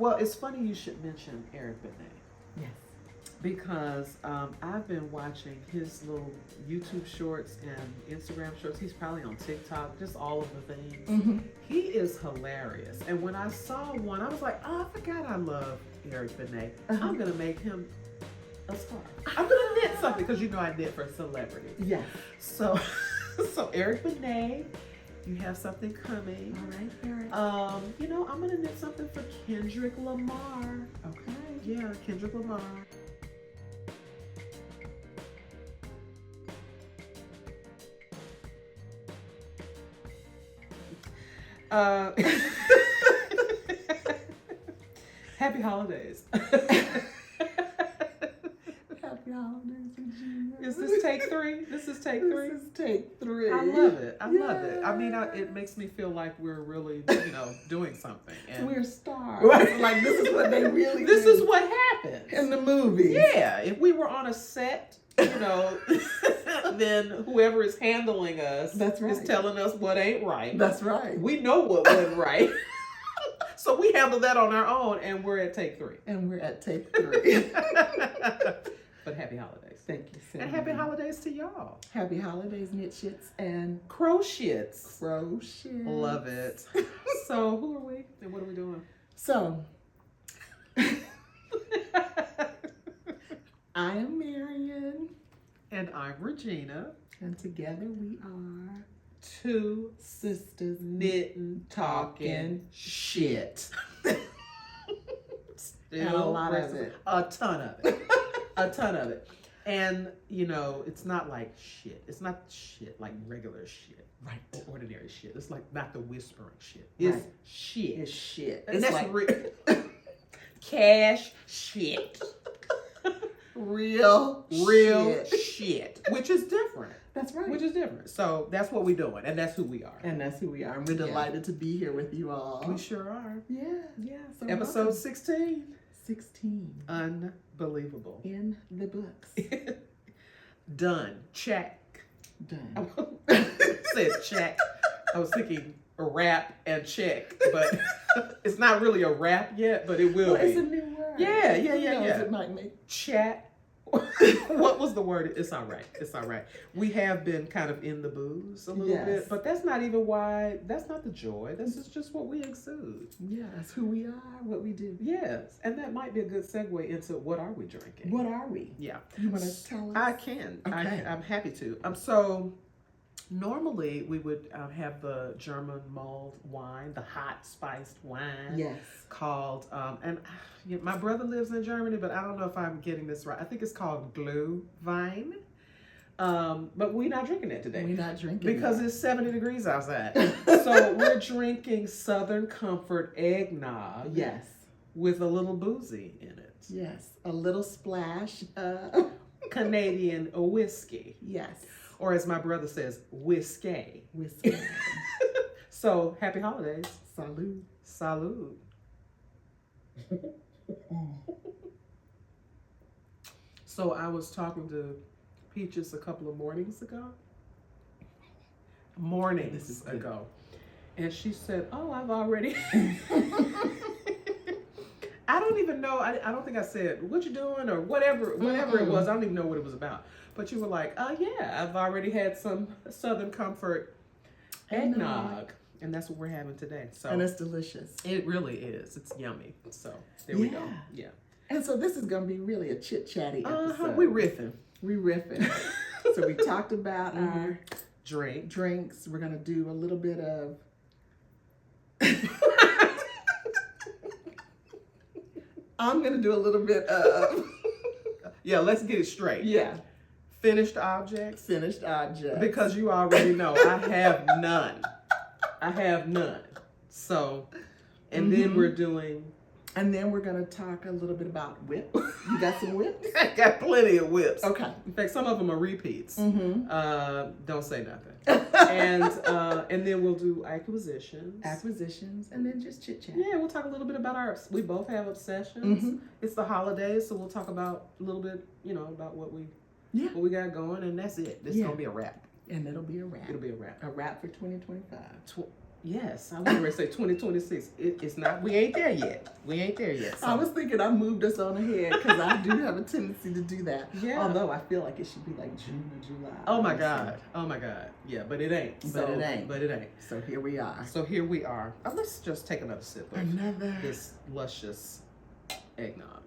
Well, it's funny you should mention Eric Benet. Yes. Because I've been watching his little YouTube shorts and Instagram shorts. He's probably on TikTok, just all of the things. Mm-hmm. He is hilarious. And when I saw one, I was like, oh, I forgot I love Eric Benet. I'm going to make him a star. I'm going to knit something because you know I knit for celebrities. Yes. So Eric Benet, you have something coming. All right, Eric. You know, I'm going to knit something for Kendrick Lamar. Okay. Yeah, Kendrick Lamar. Happy holidays. Happy holidays, Regina. Is this take 3? This is take 3? This is take 3. I love it. I love it. I mean, it makes me feel like we're really, doing something. And we're stars. Right. Like, this is what they really This do is what happens. in the movie. Yeah. If we were on a set, then whoever is handling us That's right. is telling us what ain't right. That's right. We know what wasn't right. So we handle that on our own, and we're at take 3. And we're at take 3. But happy holidays. Thank you, Cindy. And happy holidays to y'all. Happy holidays, KnitShits and CroShits. CroShits. Love it. So who are we and what are we doing? So, I am Marian. And I'm Regina. And together we are 2 Sistahs Knittin Talkin shit. And a lot of it. A ton of it. A ton of it. And, it's not like shit. It's not shit like regular shit. Right. Or ordinary shit. It's like not the whispering shit. It's Right. shit. It's shit. And It's that's like cash shit. real shit. Which is different. That's right. Which is different. So that's what we're doing. And that's who we are. And that's who we are. And we're delighted to be here with you all. We sure are. Yeah. Yeah. So Episode welcome. 16. 16. Unbelievable. In the books. Done. Check. Done. Said check. I was thinking a rap and check, but it's not really a rap yet, but it will be. It's a new word. Yeah. Who knows, it might make. Chat. What was the word? It's all right. It's all right. We have been kind of in the booze a little bit, but that's not even why. That's not the joy. This is just what we exude. Yeah, that's who we are, what we do. Yes, and that might be a good segue into what are we drinking? What are we? Yeah. You want to tell us? I can. Okay. I'm happy to. So normally we would have the German mulled wine, the hot spiced wine. Yes. Called, my brother lives in Germany, but I don't know if I'm getting this right. I think it's called Glühwein. But we're not drinking it today. We're not drinking because that. it's 70 degrees outside. So we're drinking Southern Comfort eggnog. Yes. With a little boozy in it. Yes. A little splash of Canadian whiskey. Yes. Or as my brother says, whiskey. Whiskey. So happy holidays. Salud. Salud. So I was talking to Peaches a couple of mornings ago. And she said, oh, I've already... I don't even know. I don't think I said, what you doing or whatever it was. I don't even know what it was about. But you were like, yeah, I've already had some Southern Comfort eggnog. And that's what we're having today. So and it's delicious. It really is. It's yummy. So there we go. Yeah. And so this is going to be really a chit-chatty episode. We riffing. So we talked about our drinks. We're going to do a little bit of... I'm going to do a little bit of... Yeah, let's get it straight. Yeah. Finished objects. Because you already know I have none. So, and then we're doing... And then we're going to talk a little bit about whips. You got some whips? I got plenty of whips. Okay. In fact, some of them are repeats. Mm-hmm. Don't say nothing. And then we'll do acquisitions. And then just chit chat. Yeah, we'll talk a little bit about we both have obsessions. Mm-hmm. It's the holidays, so we'll talk about a little bit, about what we got going, and that's it. This is going to be a wrap. And it'll be a wrap. It'll be a wrap. A wrap for 2025. Yes, I was going to say 2026. It's not. We ain't there yet. We ain't there yet. So. I was thinking I moved us on ahead because I do have a tendency to do that. Yeah. Although I feel like it should be like June or July. Oh my God. Oh my God. Yeah, but it ain't. But it ain't. But it ain't. So here we are. Let's just take another sip of Another. this luscious eggnog.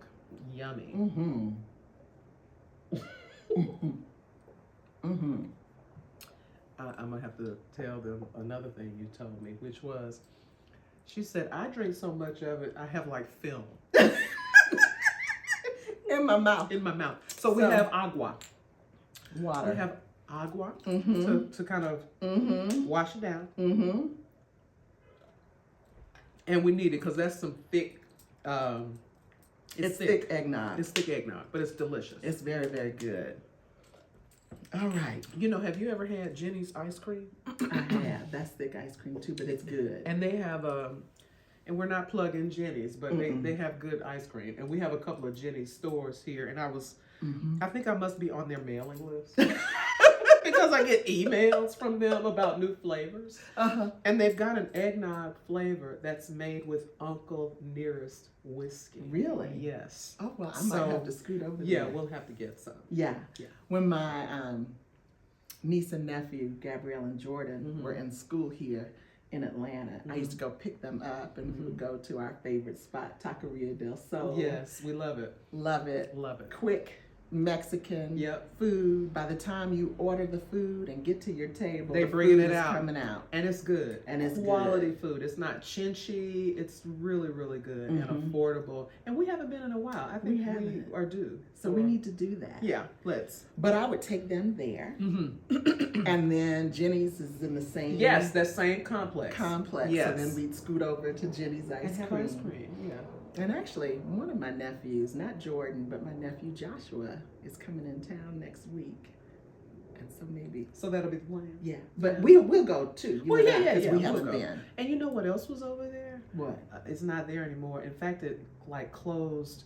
Yummy. Mm-hmm. Mm-hmm. Mm-hmm. I'm gonna have to tell them another thing you told me, which was, she said, I drink so much of it, I have like film In my mouth. in my mouth. So we have agua. Water. We have agua Mm-hmm. to kind of Mm-hmm. wash it down, Mm-hmm. and we need it because that's some thick. It's thick eggnog. It's thick eggnog, but it's delicious. It's very, very good. All right. You know, have you ever had Jenny's ice cream? I have. That's thick ice cream too, but it's good. And they have and we're not plugging Jenny's, but Mm-mm. they have good ice cream. And we have a couple of Jenny's stores here, and Mm-hmm. I think I must be on their mailing list because I get emails from them about new flavors. Uh-huh. And they've got an eggnog flavor that's made with Uncle Nearest whiskey. Really? Yes. Oh, well, I might have to scoot over there. Yeah, we'll have to get some. Yeah. Yeah. When my niece and nephew, Gabrielle and Jordan, Mm-hmm. were in school here in Atlanta, I used to go pick them up and we would go to our favorite spot, Taqueria del Sol. Yes, we love it. Love it. Love it. Quick Mexican Yep. food. By the time you order the food and get to your table, They the bringing food it is out. coming out. And it's good. And it's quality food. It's not chinchy. It's really, really good and affordable. And we haven't been in a while. I think we haven't. are due. So we need to do that. Yeah, let's. But I would take them there. Mm-hmm. And then Jenny's is in the same Yes, that same complex. Yes. And then we'd scoot over to Jenny's ice And cream. have ice cream. Yeah. And actually, one of my nephews, not Jordan, but my nephew Joshua, is coming in town next week. And so maybe. So that'll be the plan. Yeah. But we'll go too. Well, yeah. Because we we'll haven't go. been. And you know what else was over there? What? It's not there anymore. In fact, it like closed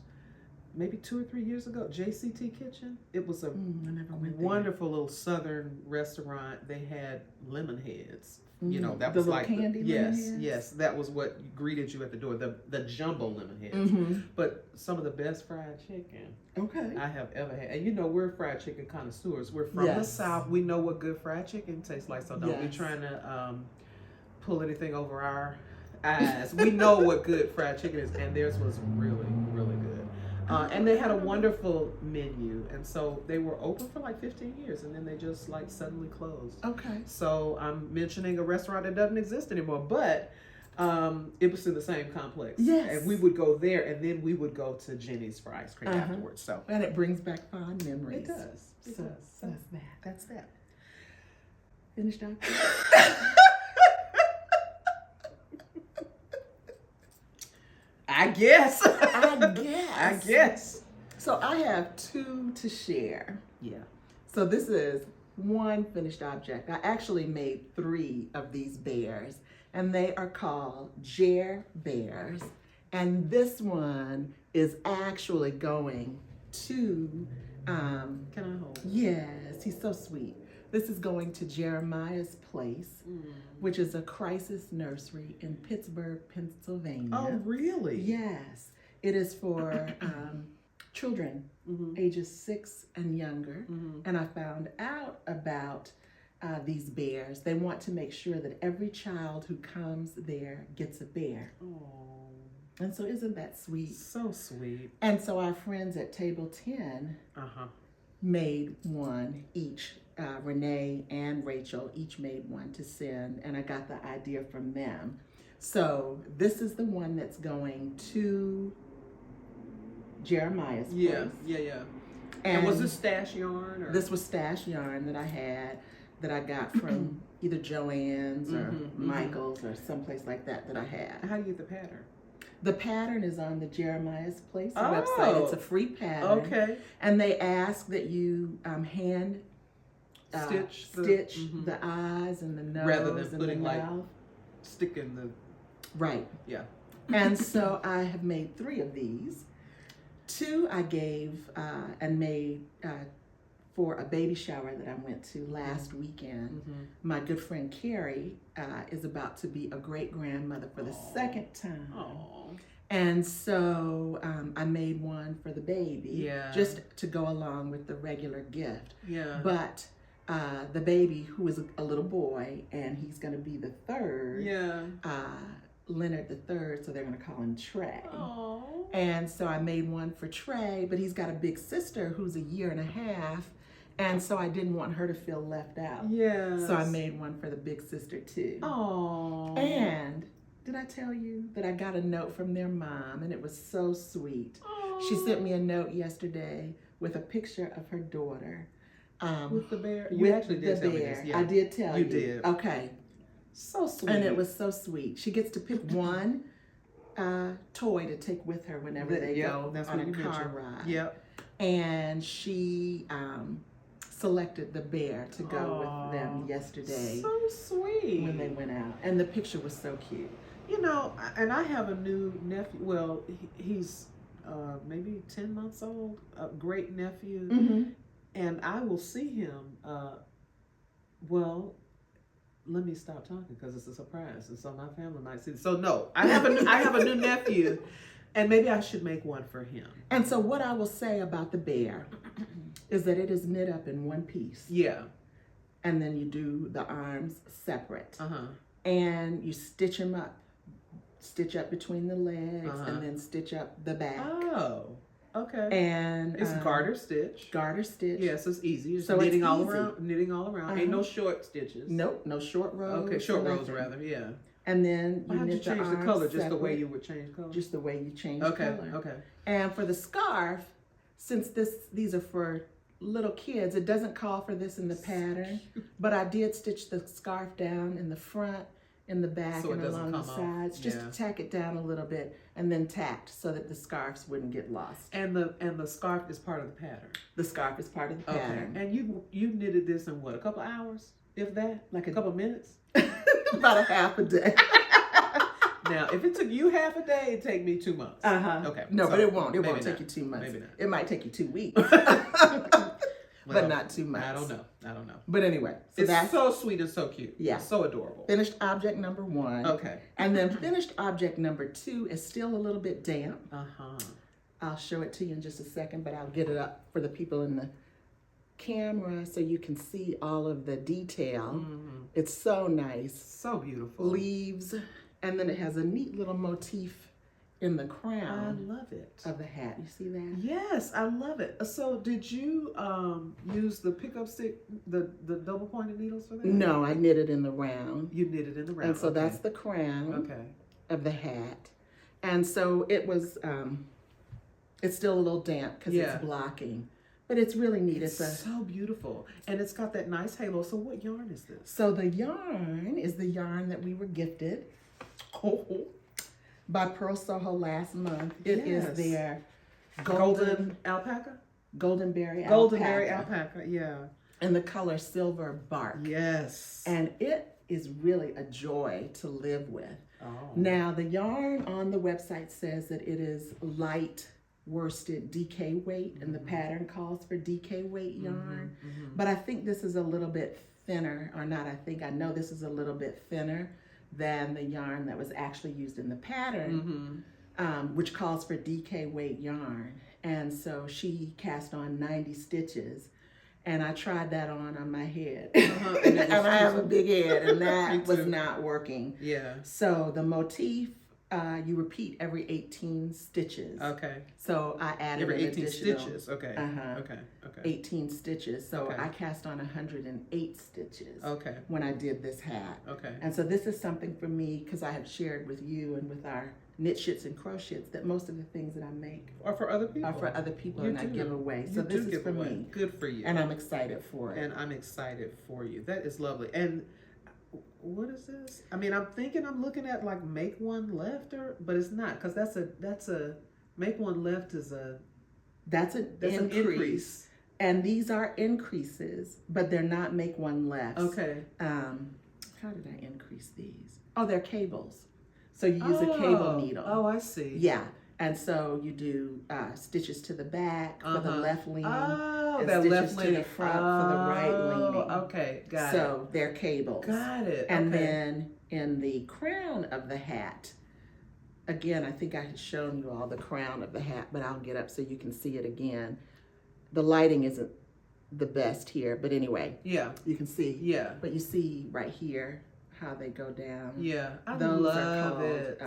maybe 2 or 3 years ago. JCT Kitchen. It was a I never went there. wonderful little southern restaurant. They had lemon heads. You know, that The was little like candy lemon heads? yes, that was what greeted you at the door. The jumbo lemon heads. Mm-hmm. But some of the best fried chicken Okay. I have ever had. And you know, we're fried chicken connoisseurs. We're from the Yes. South. We know what good fried chicken tastes like. So don't be Yes. trying to pull anything over our eyes. We know what good fried chicken is, and theirs was really, really good. And they had a wonderful menu, and so they were open for like 15 years, and then they just like suddenly closed. Okay. So I'm mentioning a restaurant that doesn't exist anymore, but it was in the same complex. Yes. And we would go there, and then we would go to Jenny's for ice cream afterwards. So And it brings back fond memories. it does. It So does. that's that. That's that. Finished up? I guess. I I guess. So I have 2 to share. Yeah. So this is one finished object. I actually made 3 of these bears, and they are called JereBears. And this one is actually going to, Can I hold? yes, he's so sweet. This is going to Jeremiah's Place, which is a crisis nursery in Pittsburgh, Pennsylvania. Oh, really? Yes, it is for children ages 6 and younger. And I found out about these bears. They want to make sure that every child who comes there gets a bear. Oh, And so isn't that sweet? so sweet. And so our friends at Table 10 made one each. Renee and Rachel each made one to send, and I got the idea from them. So this is the one that's going to Jeremiah's place. Yeah. And was this stash yarn? Or? This was stash yarn that I had that I got from either Joann's or Michael's or someplace like that I had. How do you get the pattern? The pattern is on the Jeremiah's Place Oh. website. It's a free pattern. Okay. And they ask that you hand Stitch the eyes and the nose rather than and putting the like mouth. sticking the Right. yeah. And so I have made 3 of these. 2 I gave and made for a baby shower that I went to last weekend. My good friend Carrie is about to be a great grandmother for the second time. And so I made one for the baby, just to go along with the regular gift. But the baby, who is a little boy, and he's going to be the third, Leonard the third, so they're going to call him Trey. And so I made one for Trey, but he's got a big sister who's a year and a half, and so I didn't want her to feel left out. So I made one for the big sister too. And did I tell you that I got a note from their mom, and it was so sweet. She sent me a note yesterday with a picture of her daughter. With the bear? You actually did tell me this. I did tell you. You did. Okay. So sweet. And it was so sweet. She gets to pick one toy to take with her whenever they go on a car ride. And she selected the bear to go with them yesterday. So sweet. When they went out. And the picture was so cute. You know, and I have a new nephew. Well, he's maybe 10 months old, a great nephew. And I will see him, well, let me stop talking because it's a surprise, and so my family might see. So no, I have a new nephew, and maybe I should make one for him. And so what I will say about the bear is that it is knit up in one piece. And then you do the arms separate. And you stitch them up. Stitch up between the legs, and then stitch up the back. Okay. And it's garter stitch. Garter stitch. Yes, it's easy. It's so knitting it's all easy. around. Knitting all around. Ain't no short stitches. Nope, no short rows. Okay, short rows rather. Yeah. And then you knit change the color just the way you would change color. Just the way you change color. Okay. And for the scarf, since these are for little kids, it doesn't call for this in the pattern, but I did stitch the scarf down in the front, in the back, so and along the sides, just to tack it down a little bit, and then tacked so that the scarves wouldn't get lost. And the scarf is part of the pattern. The scarf is part of the pattern. And you knitted this in what, a couple hours, if that, like a couple minutes? About a half a day. Now, if it took you half a day, it'd take me 2 months. Okay. No, so but it won't. It won't not. take you 2 months. Maybe not. It might take you 2 weeks. But not 2 months. I don't know. But anyway, so it's that's so sweet and so cute. Yeah. It's so adorable. Finished object number 1. Okay. And then finished object number 2 is still a little bit damp. I'll show it to you in just a second, but I'll get it up for the people in the camera so you can see all of the detail. It's so nice. So beautiful. Leaves, and then it has a neat little motif in the crown. I love it. Of the hat. You see that? Yes, I love it. So did you use the pickup stick, the double pointed needles for that? No, I knit it in the round. You knit it in the round. And so that's the crown of the hat. And so it was, it's still a little damp because it's blocking. But it's really neat. It's so beautiful. And it's got that nice halo. So what yarn is this? So the yarn is the yarn that we were gifted by Pearl Soho last month. It is their golden alpaca? Goldenberry alpaca. Goldenberry alpaca, yeah. And the color silver bark. Yes. And it is really a joy to live with. Now, the yarn on the website says that it is light worsted DK weight, and the pattern calls for DK weight yarn. But I think this is a little bit thinner, or not I think, I know this is a little bit thinner than the yarn that was actually used in the pattern, which calls for DK weight yarn. And so she cast on 90 stitches, and I tried that on my head. And I have a big head, and that was not working. So the motif, you repeat every 18 stitches. So I added every 18 additional, stitches. 18 stitches. So I cast on 108 stitches when I did this hat. And so this is something for me, because I have shared with you and with our KnitShits and CroShits that most of the things that I make are for other people. And I give away. So this is for me. Good for you. And I'm excited for it. And I'm excited for you. That is lovely. And what is this? I mean, I'm thinking I'm looking at like make one left, but it's not, because that's a make one left is that's an increase. And these are increases, but they're not make one less. How did I increase these? Oh, they're cables. So you use a cable needle. Oh, I see. Yeah. And so you do stitches to the back for the left leaning, Oh, and that stitches left to leaning the front for the right leaning. Okay, got it. So they're cables. Got it. And okay. then in the crown of the hat, again, I think I had shown you all the crown of the hat, but I'll get up so you can see it again. The lighting isn't the best here, but anyway. Yeah. You can see. Yeah. But you see right here how they go down. Yeah. I Those love are called, it.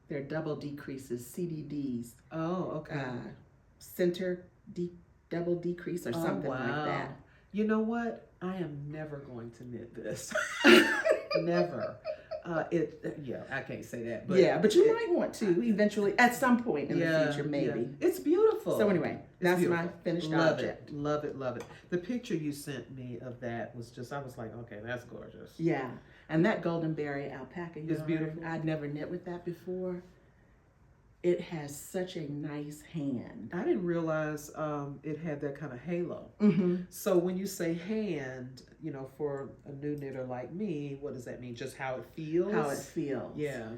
they're double decreases, CDDs. Oh, okay. Center double decrease or something like that. You know what? I am never going to knit this. Never. Yeah, I can't say that. But yeah, but you might want to eventually at some point in the future, maybe. Yeah. It's beautiful. So anyway, that's beautiful. my finished love object. Love it, love it. The picture you sent me of that was just, I was like, okay, that's gorgeous. Yeah, and that golden berry alpaca yarn, it's beautiful. I'd never knit with that before. It has such a nice hand. I didn't realize it had that kind of halo. Mm-hmm. So when you say hand, you know, for a new knitter like me, what does that mean? Just how it feels? How it feels. Yeah.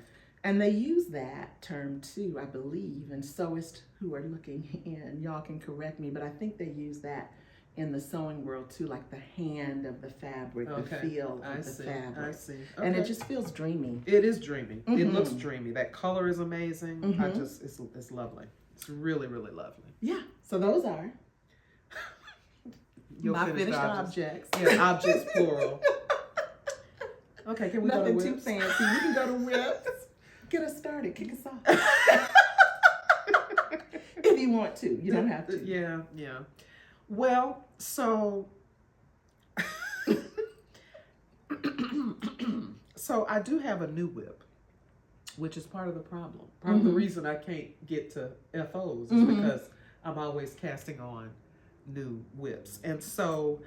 And they use that term too, I believe, and sewists who are looking in, y'all can correct me, but I think they use that in the sewing world too, like the hand of the fabric, the feel of the fabric. I see. Okay. And it just feels dreamy. It is dreamy. Mm-hmm. It looks dreamy. That color is amazing. Mm-hmm. It's lovely. It's really, really lovely. Yeah. So those are my finished objects. Yeah, objects plural. Okay, can we go to Nothing whips? too fancy. We can go to whips. Get us started. Kick us off. If you want to. You don't have to. Yeah, yeah. Well, so so I do have a new whip, which is part of the problem. Part of the reason I can't get to FOs is because I'm always casting on new whips. And so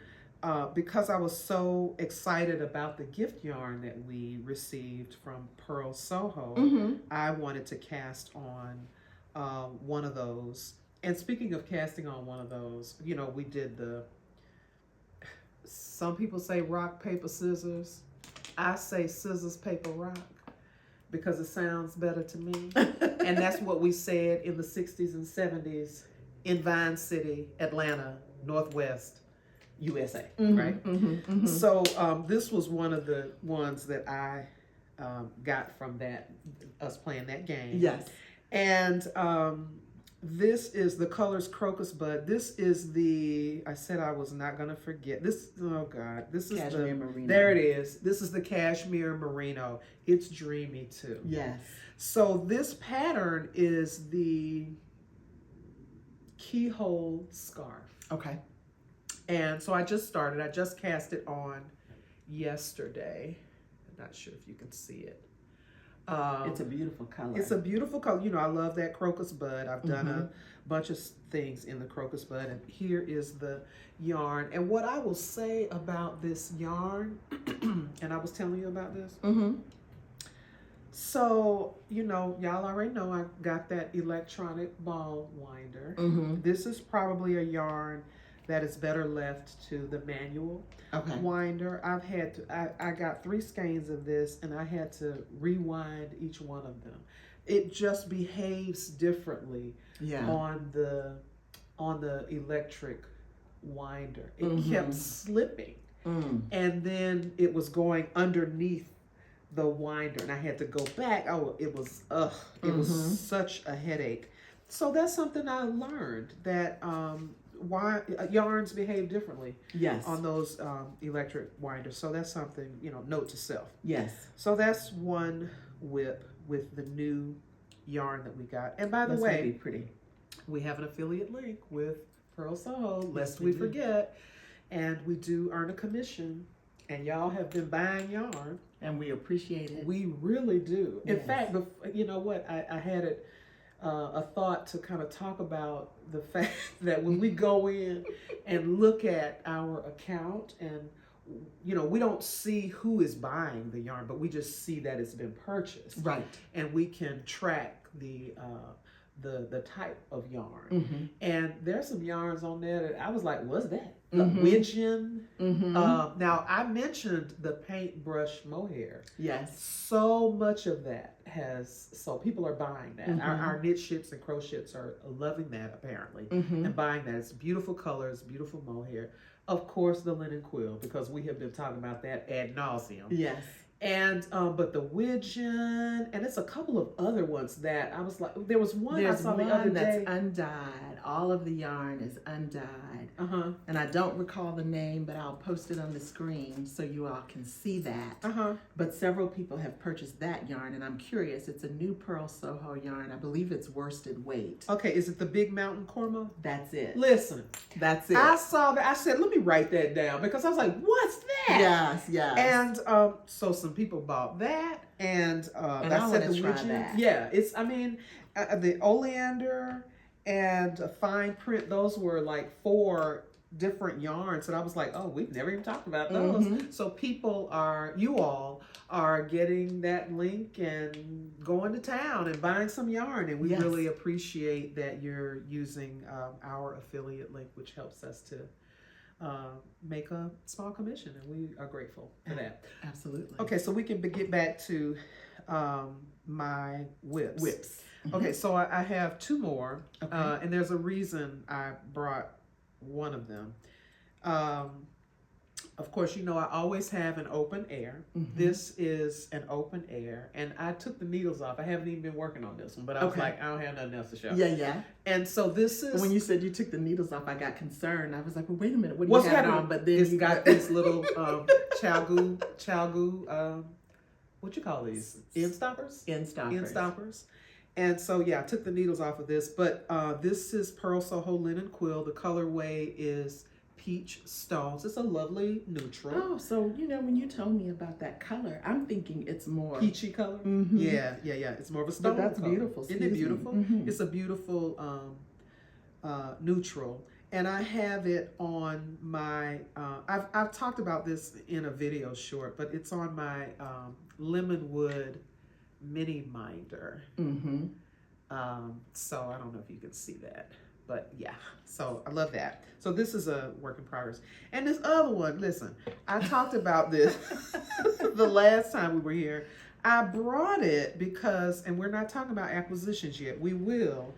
because I was so excited about the gift yarn that we received from Pearl Soho, I wanted to cast on one of those. And speaking of casting on one of those, you know, we did some people say rock, paper, scissors. I say scissors, paper, rock, because it sounds better to me. And that's what we said in the 60s and 70s in Vine City, Atlanta, Northwest, USA, right? So this was one of the ones that I got from us playing that game. Yes. And this is the colors Crocus Bud. This is I said I was not going to forget. This is Cashmere Merino. There it is. This is the Cashmere Merino. It's dreamy too. Yes. So this pattern is the keyhole scarf. Okay. And so I just cast it on yesterday. I'm not sure if you can see it. It's a beautiful color. It's a beautiful color. You know, I love that Crocus Bud. I've done a bunch of things in the Crocus Bud, and here is the yarn. And what I will say about this yarn, and I was telling you about this. So, you know, y'all already know I got that electronic ball winder. This is probably a yarn that is better left to the manual winder. I got 3 skeins of this, and I had to rewind each one of them. It just behaves differently on the electric winder. It kept slipping, and then it was going underneath the winder, and I had to go back. Oh, it was such a headache. So that's something I learned, that why yarns behave differently on those electric winders. So that's something, you know, note to self. Yes. So that's one whip with the new yarn that we got. And by the That's way, gonna be pretty. We have an affiliate link with Pearl Soho, lest we we forget. And we do earn a commission. And y'all have been buying yarn. And we appreciate it. We really do. In Yes. fact, you know what? I had a thought to kind of talk about the fact that when we go in and look at our account, and you know, we don't see who is buying the yarn, but we just see that it's been purchased. Right. And we can track the type of yarn. Mm-hmm. And there's some yarns on there that I was like, what's that? Mm-hmm. Widgeon. Mm-hmm. Now I mentioned the paintbrush mohair. Yes. So much of that so people are buying that. Mm-hmm. Our KnitShits and CroShits are loving that apparently, Mm-hmm. and buying that. It's beautiful colors, beautiful mohair. Of course, the linen quill, because we have been talking about that ad nauseum. Yes. And but the widgeon, and it's a couple of other ones that I was like, there was one I saw the other day. That's undyed. All of the yarn is undyed. Uh-huh. And I don't recall the name, but I'll post it on the screen so you all can see that. Uh-huh. But several people have purchased that yarn, and I'm curious. It's a new Pearl Soho yarn. I believe it's worsted weight. Okay, is it the Big Mountain Korma? That's it. Listen, That's it. I saw that. I said, let me write that down, because I was like, what's that? Yes, yes. And so some people bought that, and And that's I at wanna the try widgeon. that. Yeah, it's, I mean, the oleander and fine print, those were like 4 different yarns, and I was like, oh, we've never even talked about those. Mhm. So you all are getting that link and going to town and buying some yarn, and we Yes. really appreciate that you're using our affiliate link, which helps us to make a small commission, and we are grateful for that. Absolutely. Okay, so we can get back to my whips. Mm-hmm. Okay, so I have 2 more, Okay. and there's a reason I brought one of them. Of course, you know I always have an open air. Mhm. This is an open air, and I took the needles off. I haven't even been working on this one, but I was Okay. like, I don't have nothing else to show. Yeah. And so this is... When you said you took the needles off, I got concerned. I was like, well, wait a minute. What do What's you have it happening? on? But then It's you got these little chalgoo, what you call these? End stoppers? end stoppers. End stoppers. And so, yeah, I took the needles off of this, but this is Pearl Soho Linen Quill. The colorway is Peach Stones. It's a lovely neutral. Oh, so, when you told me about that color, I'm thinking it's more Peachy color. Mhm. Yeah. It's more of a stone But that's color. beautiful. Isn't it Excuse me. beautiful? Mhm. It's a beautiful neutral. And I have it on my, I've talked about this in a video short, but it's on my Lemonwood mini minder. Mm-hmm. So I don't know if you can see that, but yeah, so I love that. So this is a work in progress. And this other one, listen, I talked about this the last time we were here. I brought it because, and we're not talking about acquisitions yet, we will.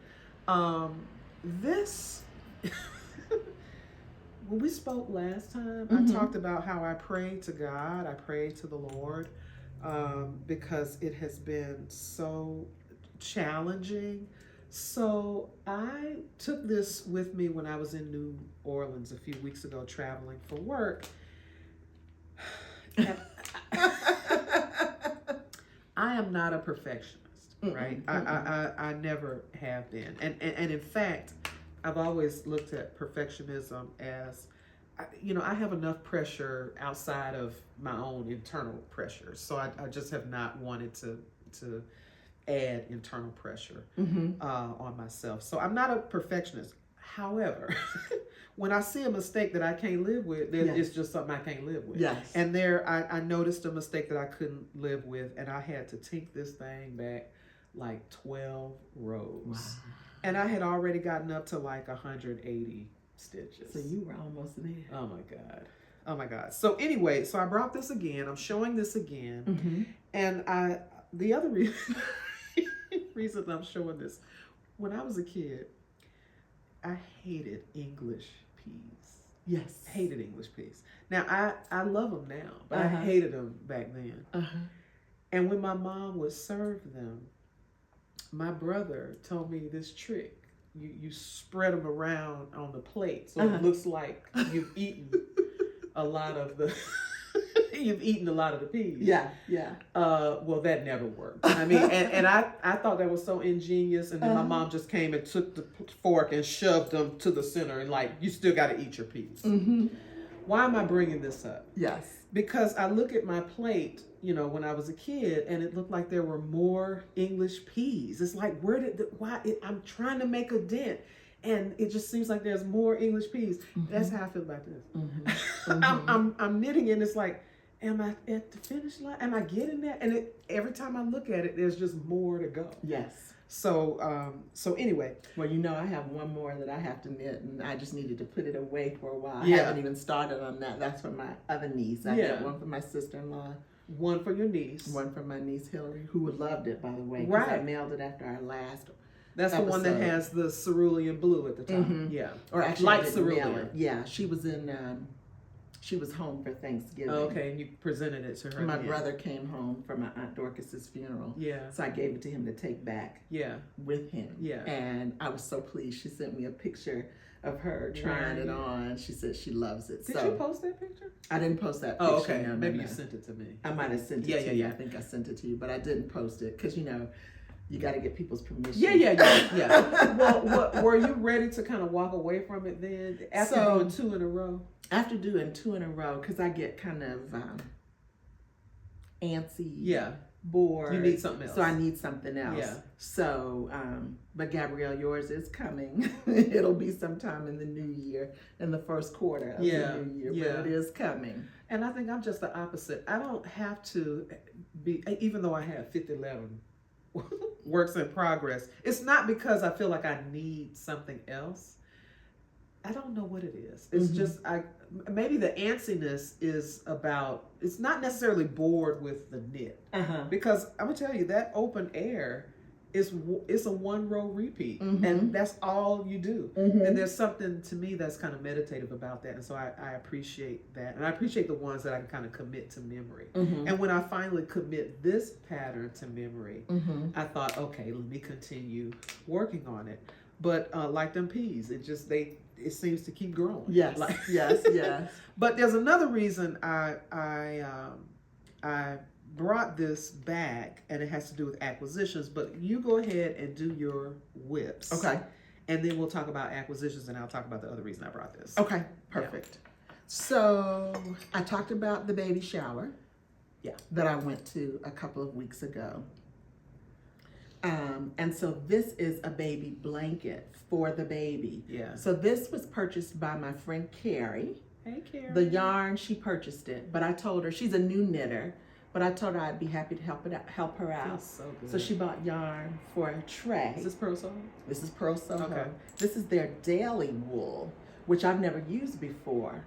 This, when we spoke last time, I talked about how I pray to God, I pray to the Lord, because it has been so challenging. So I took this with me when I was in New Orleans a few weeks ago traveling for work. I am not a perfectionist, right? I never have been. And in fact, I've always looked at perfectionism as, I have enough pressure outside of my own internal pressures. So I just have not wanted to add internal pressure on myself. So I'm not a perfectionist. However, when I see a mistake that I can't live with, it's just something I can't live with. Yes. And there, I noticed a mistake that I couldn't live with, and I had to tink this thing back like 12 rows. Wow. And I had already gotten up to like 180 stitches. So you were almost there. Oh my God. Oh my God. So anyway, so I brought this again. I'm showing this again. And the other reason I'm showing this, when I was a kid, I hated English peas. Yes. Hated English peas. Now, I love them now, but I hated them back then. And when my mom would serve them, my brother told me this trick. You spread them around on the plate so it looks like you've eaten a lot of the peas. Yeah. Well, that never worked. I mean, and I thought that was so ingenious. And then my mom just came and took the fork and shoved them to the center and like, you still got to eat your peas. Why am I bringing this up? Yes. Because I look at my plate, when I was a kid, and it looked like there were more English peas. It's like, I'm trying to make a dent, and it just seems like there's more English peas. That's how I feel about this. I'm knitting, and it's like, am I at the finish line? Am I getting that? And every time I look at it, there's just more to go. Yes. So anyway. Well, you know, I have one more that I have to knit, and I just needed to put it away for a while. Yeah. I haven't even started on that. That's for my other niece. I got one for my sister-in-law. One for your niece. One for my niece Hillary, who loved it, by the way. Right. I mailed it after our last That's episode. the one that has the cerulean blue at the top. Yeah. Or actually, light I didn't mail cerulean. it. Yeah, she was she was home for Thanksgiving. Okay, and you presented it to her. My brother came home for my Aunt Dorcas's funeral. Yeah. So I gave it to him to take back. Yeah. With him. Yeah. And I was so pleased. She sent me a picture of her trying it on. She said she loves it. Did you post that picture? I didn't post that picture. Oh, okay. No, Maybe you sent it to me. I might have sent it to you. I think I sent it to you, but I didn't post it because, you know, you got to get people's permission. Yeah. Well, were you ready to kind of walk away from it then after doing 2 in a row? After doing 2 in a row, because I get kind of antsy. Yeah. Bored. You need something else. So I need something else. Yeah. So, but Gabrielle, yours is coming. It'll be sometime in the new year, in the first quarter of the new year, but it is coming. And I think I'm just the opposite. I don't have to be, even though I have 5011 works in progress, it's not because I feel like I need something else. I don't know what it is. It's just, maybe the antsiness is about, it's not necessarily bored with the knit. Because I'm going to tell you, that open air it's a 1 row repeat. And that's all you do. And there's something to me that's kind of meditative about that. And so I appreciate that. And I appreciate the ones that I can kind of commit to memory. And when I finally commit this pattern to memory, I thought, okay, let me continue working on it. But like them peas, it seems to keep growing. Yes, yes. But there's another reason I brought this back, and it has to do with acquisitions. But you go ahead and do your whips. Okay. And then we'll talk about acquisitions, and I'll talk about the other reason I brought this. Okay, perfect. Yeah. So I talked about the baby shower. Yeah. That I went to a couple of weeks ago. And so this is a baby blanket for the baby. Yeah. So this was purchased by my friend Carrie. Hey, Carrie. The yarn, she purchased it, but I told her, she's a new knitter, but I told her I'd be happy to help her out. Feels so good. So she bought yarn for a tray. Is this Pearl Soho? This is Pearl Soho. Okay. This is their daily wool, which I've never used before.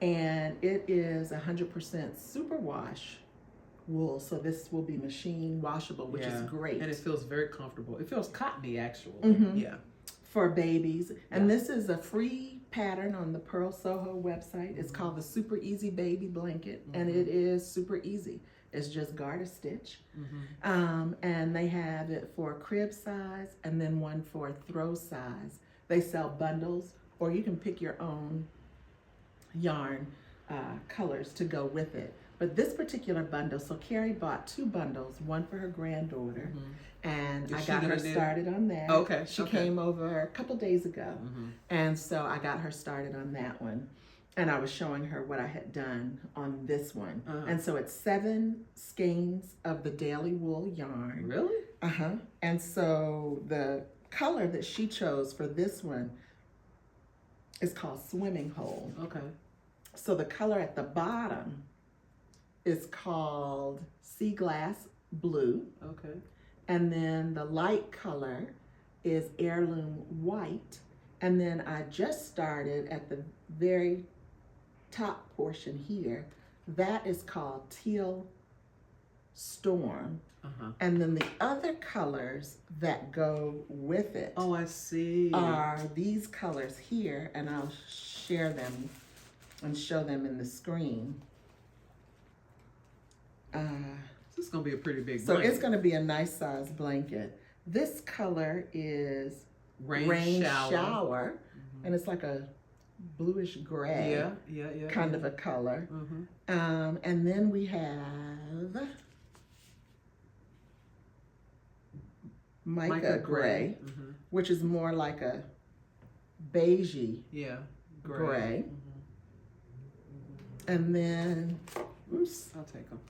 And it is 100% superwash wool, so this will be machine washable, which is great. And it feels very comfortable. It feels cottony, actually. Yeah. For babies. And this is a free pattern on the Pearl Soho website. It's called the Super Easy Baby Blanket, and it is super easy. It's just garter stitch. And they have it for crib size and then one for throw size. They sell bundles, or you can pick your own yarn colors to go with it. But this particular bundle, so Carrie bought 2 bundles, one for her granddaughter, and I got her started on that. Okay. She came over a couple days ago, and so I got her started on that one. And I was showing her what I had done on this one. And so it's 7 skeins of the daily wool yarn. Really? And so the color that she chose for this one is called Swimming Hole. Okay. So the color at the bottom is called Sea Glass Blue. Okay. And then the light color is Heirloom White. And then I just started at the very top portion here. That is called Teal Storm. And then the other colors that go with it I see. are these colors here, and I'll share them and show them in the screen. This is going to be a pretty big So blanket. it's going to be a nice size blanket. This color is Rain Shower. And it's like a bluish gray kind of a color. And then we have Mica Gray, which is more like a beigey gray. And then, oops, I'll take them.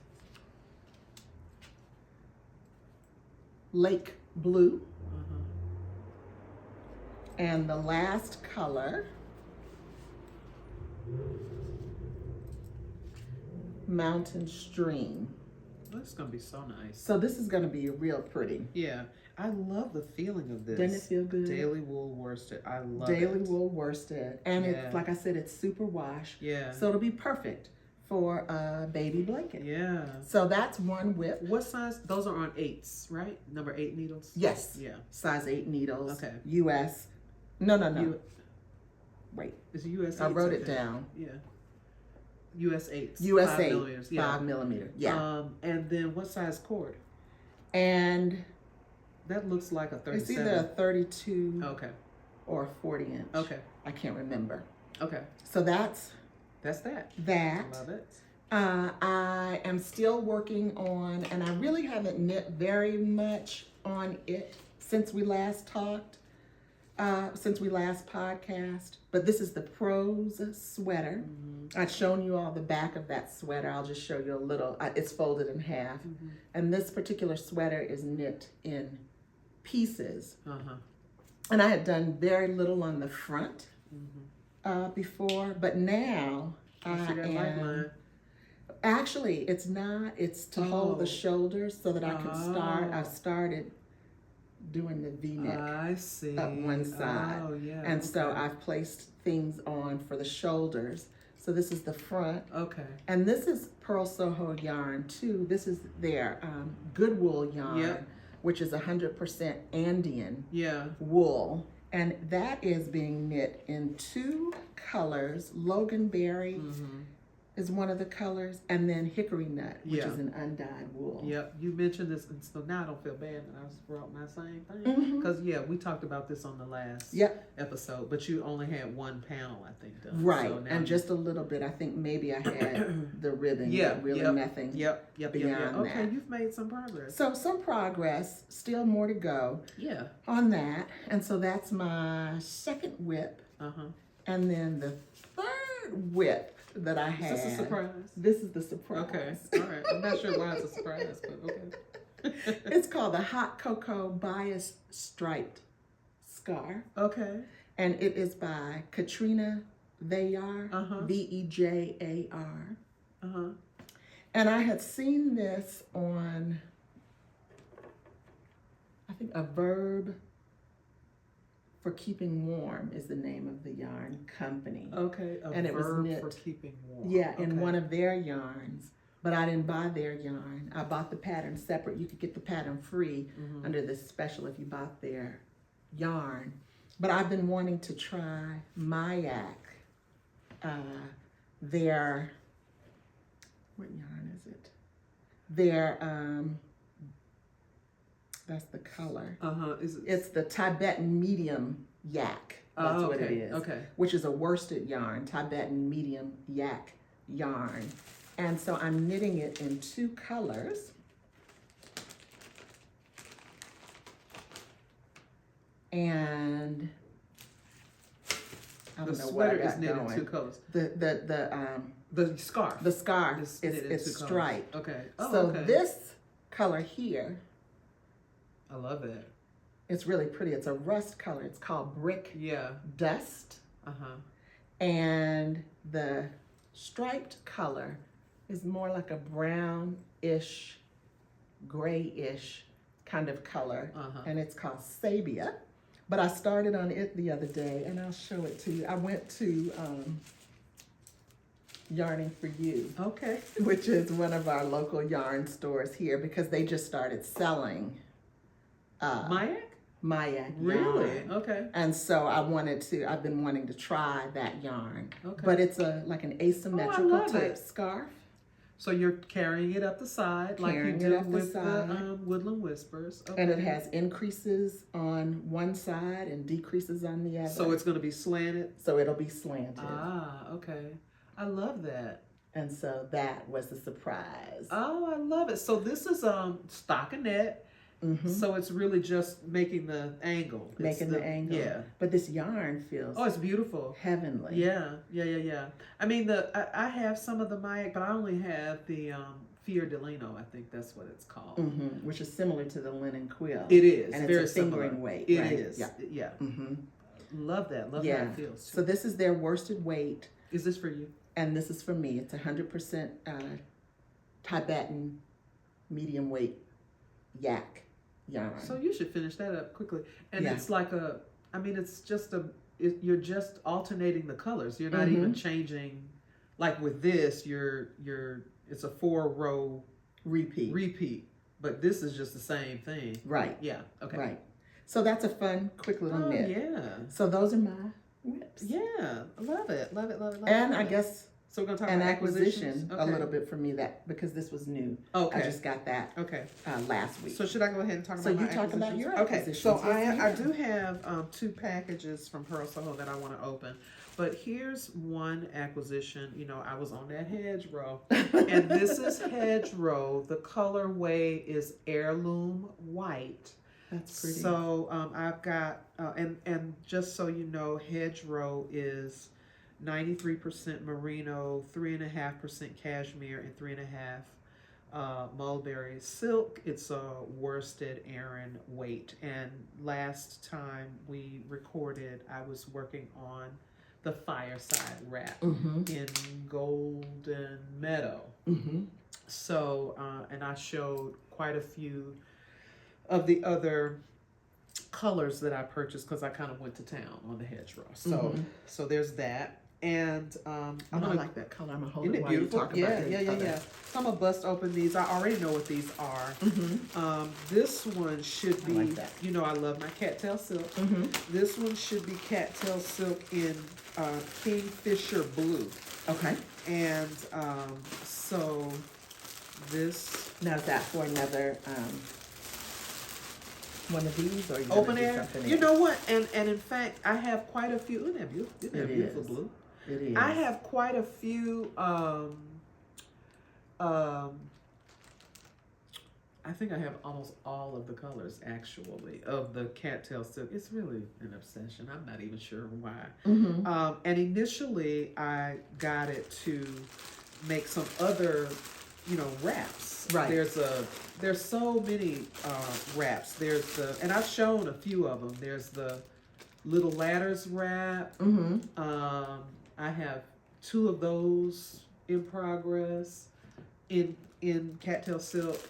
Lake Blue. And the last color, Mountain Stream. That's gonna be so nice. So this is gonna be real pretty. Yeah, I love the feeling of this. Doesn't it feel good? Daily wool worsted. I love it. Daily wool worsted, and it's like I said, it's super wash. Yeah. So it'll be perfect for a baby blanket. Yeah. So that's one whip. What size? Those are on 8s, right? Number 8 needles. Yes. Yeah. Size 8 needles. Okay. US. No. Wait. It's US 8s. I wrote it down. Yeah. US 8s. US 5 8. millimeters. Yeah. 5 millimeter. Yeah. And then what size cord? And that looks like a 37. it's either a 32 or a 40 inch. Okay. I can't remember. Okay. So that's that. That. I love it. I am still working on, and I really haven't knit very much on it since we last talked, since we last podcast. But this is the Pros sweater. I've shown you all the back of that sweater. I'll just show you a little. It's folded in half. And this particular sweater is knit in pieces. And I had done very little on the front before, but now I am. Actually, it's not. It's to hold the shoulders so that I can start. I've started doing the V-neck up one side. And so I've placed things on for the shoulders. So this is the front. Okay. And this is Pearl Soho yarn too. This is their good wool yarn, which is 100% Andean wool. And that is being knit in 2 colors. Loganberry is one of the colors, and then hickory nut, which is an undyed wool. Yep, you mentioned this, and so now I don't feel bad that I just brought my same thing. Because, we talked about this on the last episode, but you only had 1 panel, I think, done. Right, so and just a little bit. I think maybe I had the ribbon, but really nothing beyond that. Okay, you've made some progress. So some progress, still more to go on that. And so that's my second whip. And then the third whip that I had. Is this a surprise? This is the surprise. Okay, all right. I'm not sure why it's a surprise, but okay. It's called the Hot Cocoa Bias Striped Scarf. Okay. And it is by Katrina Vejar, Vejar. And I had seen this on, I think, A Verb for Keeping Warm is the name of the yarn company. Okay, and it was knit for keeping warm. Yeah, in one of their yarns. But I didn't buy their yarn. I bought the pattern separate. You could get the pattern free under this special if you bought their yarn. But I've been wanting to try Mayak. Their, what yarn is it? Their, that's the color. It's the Tibetan medium yak. That's what it is. Okay. Which is a worsted yarn, Tibetan medium yak yarn. And so I'm knitting it in 2 colors. And I don't know what I got is knit going. in 2 colors. The scarf. The scarf is striped. Okay. So this color here, I love it. It's really pretty. It's a rust color. It's called Brick Dust. And the striped color is more like a brownish, grayish kind of color. And it's called Sabia. But I started on it the other day, and I'll show it to you. I went to Yarning for You, which is one of our local yarn stores here, because they just started selling Mayak Really? yarn. Okay. And so I've been wanting to try that yarn. But it's like an asymmetrical type scarf. So you're carrying it up the side like you do with the Woodland Whispers. And it has increases on one side and decreases on the other. So it's going to be slanted? So it'll be slanted. Okay. I love that. And so that was the surprise. Oh, I love it. So this is stockinette. So it's really just making the angle. Making the angle. Yeah. But this yarn feels it's beautiful. Heavenly. Yeah. I mean, I have some of the Mayak, but I only have the Fior di Lino, I think that's what it's called. Which is similar to the linen quill. It is. And very it's a fingering weight. It right? is. Yeah. Love that. Love how it feels. So this is their worsted weight. Is this for you? And this is for me. It's 100% Tibetan medium weight yak yarn. So you should finish that up quickly. And Yeah. it's like it's just you're just alternating the colors. You're not even changing. Like with this, it's a 4-row repeat, but this is just the same thing. Right. Yeah. Okay. Right. So that's a fun, quick little knit. Yeah. So those are my whips. Yeah. Love it. Love it. Love it. Love And it. I guess So we're gonna talk an about acquisition Okay. a little bit for me because this was new. Okay. I just got that Okay. last week. So should I go ahead and talk So about you my talk about acquisitions? your Okay. acquisitions. So Yes, I do have 2 packages from Pearl Soho that I want to open. But here's one acquisition. You know, I was on that hedgerow. And this is hedgerow. The colorway is heirloom white. That's pretty. So I've got, and just so you know, hedgerow is 93% merino, 3.5% cashmere, and 3.5 mulberry silk. It's a worsted Aran weight. And last time we recorded, I was working on the fireside wrap in Golden Meadow. So, and I showed quite a few of the other colors that I purchased because I kind of went to town on the hedgerow. So, so there's that. And I like that color. I'm gonna hold isn't it it while you beautiful? talk Yeah, about yeah, the yeah, other. yeah. So I'm gonna bust open these. I already know what these are. This one should be, I like that. you know, I love my cattail silk. This one should be cattail silk in Kingfisher blue. Okay. And so this Now is that for another one of these, or you open gonna do air. something You else? know what? And in fact, I have quite a few. Isn't that beautiful? Isn't that It beautiful is. blue? It is. I have quite a few. I think I have almost all of the colors actually of the cattail silk. It's really an obsession. I'm not even sure why. And initially, I got it to make some other, you know, wraps. Right. There's so many wraps. And I've shown a few of them. There's the Little Ladders wrap. I have 2 of those in progress in cattail silk.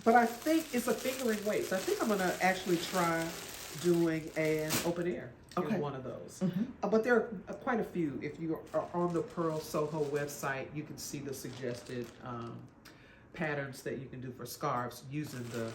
But I think it's a fingering weight. So I think I'm gonna actually try doing an open air in one of those. But there are quite a few. If you are on the Pearl Soho website, you can see the suggested patterns that you can do for scarves using the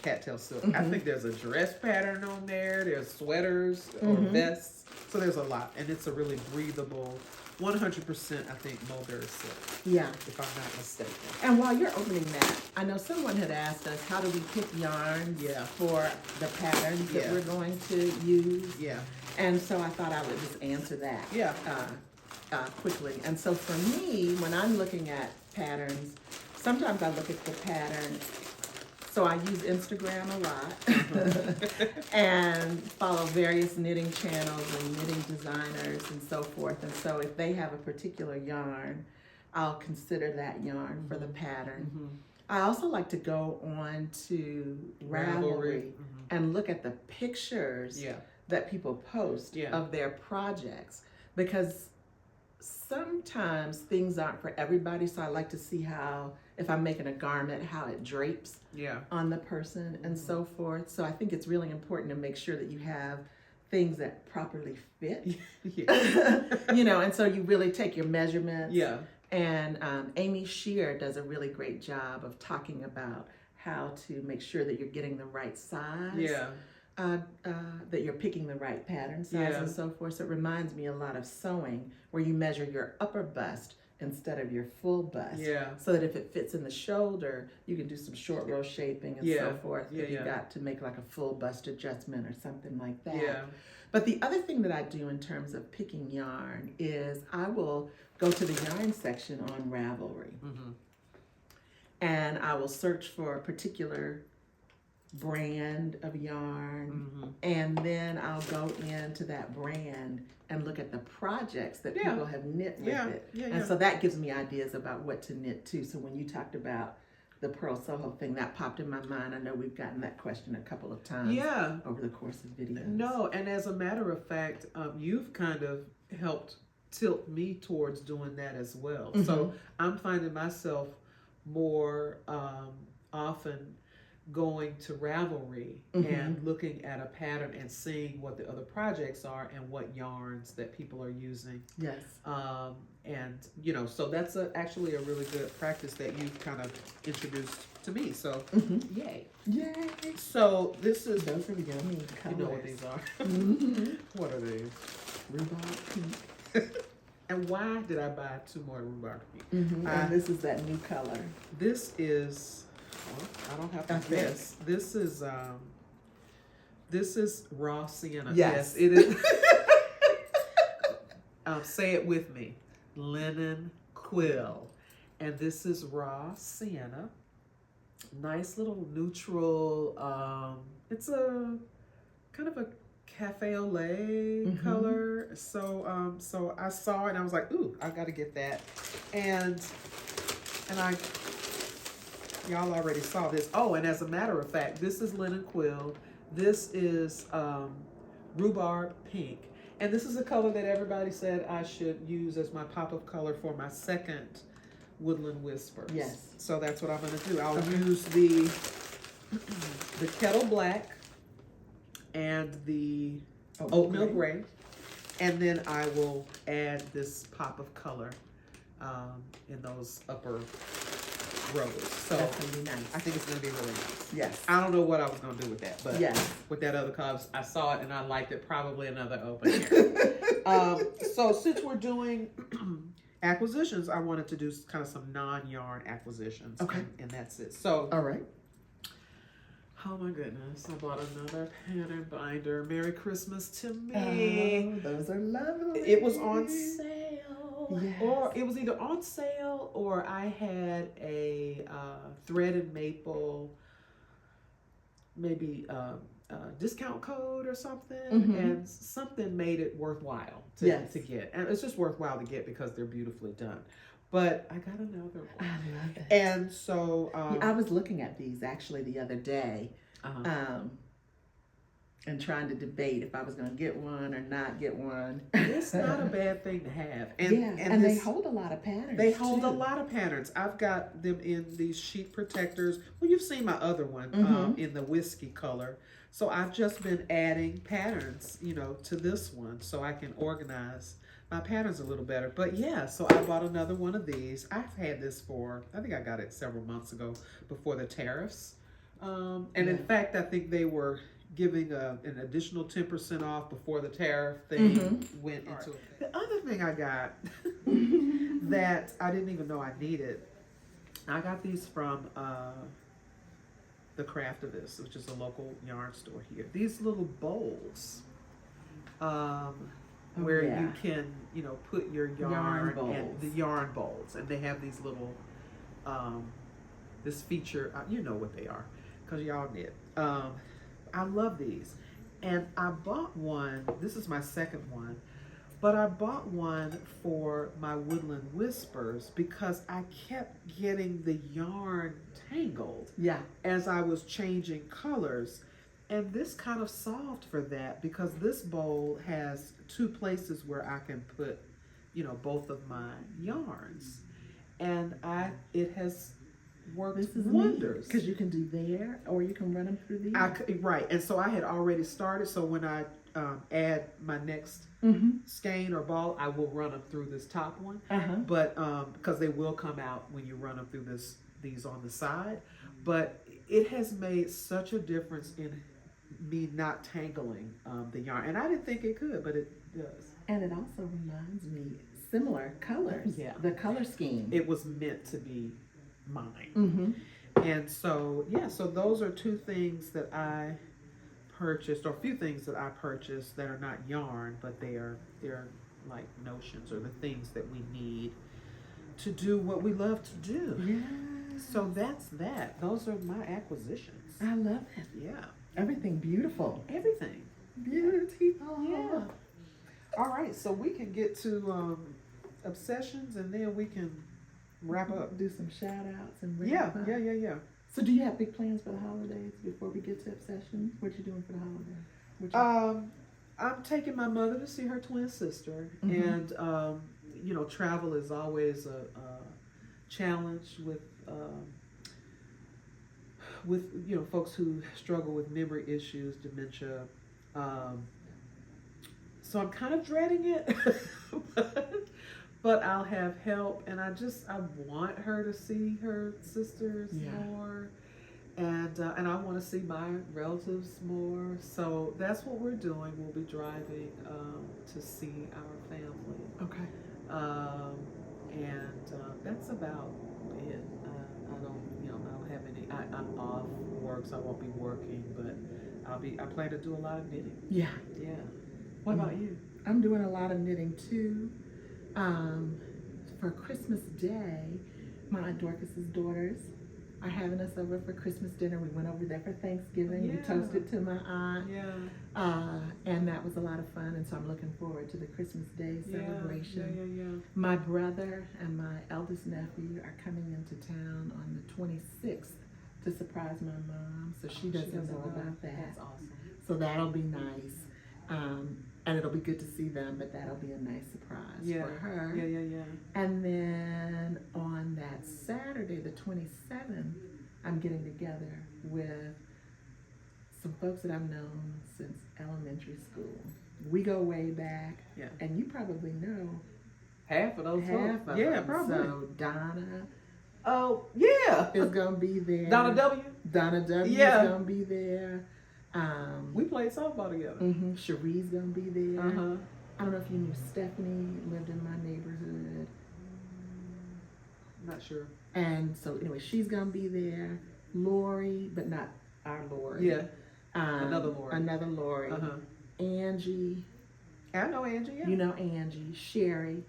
cattail silk. I think there's a dress pattern on there. There's sweaters or vests. So there's a lot. And it's a really breathable, 100% I think mulberry silk. Yeah. If I'm not mistaken. And while you're opening that, I know someone had asked us, how do we pick yarns for the patterns that we're going to use? Yeah. And so I thought I would just answer that Yeah. quickly. And so for me, when I'm looking at patterns, sometimes I look at the pattern. So I use Instagram a lot and follow various knitting channels and knitting designers and so forth. And so if they have a particular yarn, I'll consider that yarn for the pattern. I also like to go on to Ravelry and look at the pictures that people post of their projects, because sometimes things aren't for everybody. So I like to see how, if I'm making a garment, how it drapes on the person and so forth. So I think it's really important to make sure that you have things that properly fit. You know, and so you really take your measurements. And Amy Shear does a really great job of talking about how to make sure that you're getting the right size. That you're picking the right pattern size and so forth. So it reminds me a lot of sewing, where you measure your upper bust instead of your full bust. So that if it fits in the shoulder, you can do some short row shaping and so forth. If you got to make like a full bust adjustment or something like that. But the other thing that I do in terms of picking yarn is I will go to the yarn section on Ravelry. And I will search for a particular brand of yarn, and then I'll go into that brand and look at the projects that people have knit with it. And so that gives me ideas about what to knit too. So when you talked about the Pearl Soho thing, that popped in my mind. I know we've gotten that question a couple of times over the course of videos. No, and as a matter of fact, you've kind of helped tilt me towards doing that as well. So I'm finding myself more often going to Ravelry and looking at a pattern and seeing what the other projects are and what yarns that people are using. Yes. And so that's actually a really good practice that you've kind of introduced to me. So yay. So this is, those are yummy colors. you know what these are. What are these? Rhubarb pink. And why did I buy 2 more rhubarb pink? And this is that new color. This is, I don't have to guess. This is raw sienna. Yes. It is. Say it with me. Linen quill. And this is raw sienna. Nice little neutral, it's a kind of a cafe au lait color. So so I saw it and I was like, ooh, I gotta get that. And y'all already saw this. Oh, and as a matter of fact, this is linen quill. This is rhubarb pink. And this is a color that everybody said I should use as my pop-up color for my second Woodland Whispers. Yes. So that's what I'm going to do. I'll use the kettle black and the oatmeal gray. And then I will add this pop of color in those upper rows. So that's going to be nice. I think it's going to be really nice. Yes. I don't know what I was going to do with that, but yes. with that other color, I saw it and I liked it. Probably another open air. So since we're doing acquisitions, I wanted to do kind of some non-yarn acquisitions. Okay. And that's it. So. All right. Oh my goodness, I bought another pattern binder. Merry Christmas to me. Oh, those are lovely. It was on sale. Yes. Or it was either on sale or I had a threaded maple, maybe discount code or something. And something made it worthwhile to get. And it's just worthwhile to get because they're beautifully done. But I got another one. I love it. And so I was looking at these actually the other day, and trying to debate if I was going to get one or not get one. It's not a bad thing to have. And they hold a lot of patterns. They hold a lot of patterns. I've got them in these sheet protectors. Well, you've seen my other one in the whiskey color. So I've just been adding patterns, to this one so I can organize my patterns a little better. But yeah, so I bought another one of these. I've had this I think I got it several months ago before the tariffs. In fact, I think they were giving an additional 10% off before the tariff thing went into it. The other thing I got that I didn't even know I needed, I got these from the Craftivist, which is a local yarn store here. These little bowls. Where you can, put your yarn and the yarn bowls, and they have these little, this feature. You know what they are, because y'all knit. I love these, and I bought one. This is my second one, but I bought one for my Woodland Whispers because I kept getting the yarn tangled. Yeah. As I was changing colors. And this kind of solved for that because this bowl has 2 places where I can put, both of my yarns. And it has worked wonders. Because you can do there or you can run them through these. Right. And so I had already started. So when I add my next skein or ball, I will run them through this top one. But because they will come out when you run them through these on the side. But it has made such a difference in me not tangling the yarn, and I didn't think it could, but it does. And it also reminds me similar colors. Yeah, the color scheme. It was meant to be mine. And so so those are 2 things that I purchased, or a few things that I purchased that are not yarn, but they're like notions or the things that we need to do what we love to do. Yeah. So that's that. Those are my acquisitions. I love it. Yeah. Everything beautiful. Everything. Beautiful. Yeah. All right, so we can get to obsessions and then we can wrap up. Do some shout outs and wrap up. Yeah. So do you have big plans for the holidays before we get to obsessions? What you doing for the holidays? I'm taking my mother to see her twin sister, and travel is always a challenge with with folks who struggle with memory issues, dementia. So I'm kind of dreading it, but I'll have help, and I want her to see her sisters more, and I want to see my relatives more. So that's what we're doing. We'll be driving to see our family. Okay. And that's about it. I don't have any. I'm off work, so I won't be working, but I plan to do a lot of knitting. Yeah. Yeah. What about you? I'm doing a lot of knitting too. For Christmas Day, my Aunt Dorcas's daughters are having us over for Christmas dinner. We went over there for Thanksgiving. Yeah. We toasted to my aunt. Yeah. And that was a lot of fun. And so I'm looking forward to the Christmas Day celebration. Yeah. My brother and my eldest nephew are coming into town on the 26th to surprise my mom. So she doesn't know about that. That's awesome. So that'll be nice. And it'll be good to see them, but that'll be a nice surprise for her. Yeah. And then on that Saturday, the 27th, I'm getting together with some folks that I've known since elementary school. We go way back. Yeah. And you probably know Half of those folks. them. Probably. So Donna Oh, yeah. is going to be there. Donna W. Donna W Yeah. is going to be there. We played softball together. Cherie's going to be there. Uh-huh. I don't know if you knew Stephanie lived in my neighborhood. Not sure. And so anyway, she's gonna be there. Lori, but not our Lori. Yeah. Another Lori. Another Lori. Uh-huh. Angie. I know Angie, yeah. You know Angie. Sherry.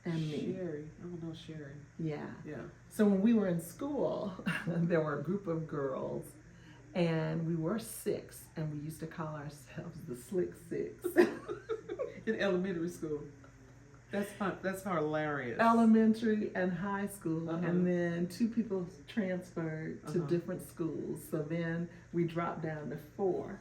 And me. Sherry. I don't know Sherry. Yeah. Yeah. So when we were in school, there were a group of girls, and we were 6, and we used to call ourselves the Slick Six. In elementary school. That's fun. That's hilarious. Elementary and high school, Uh-huh. and then 2 people transferred to Uh-huh. different schools. So then we dropped down to 4,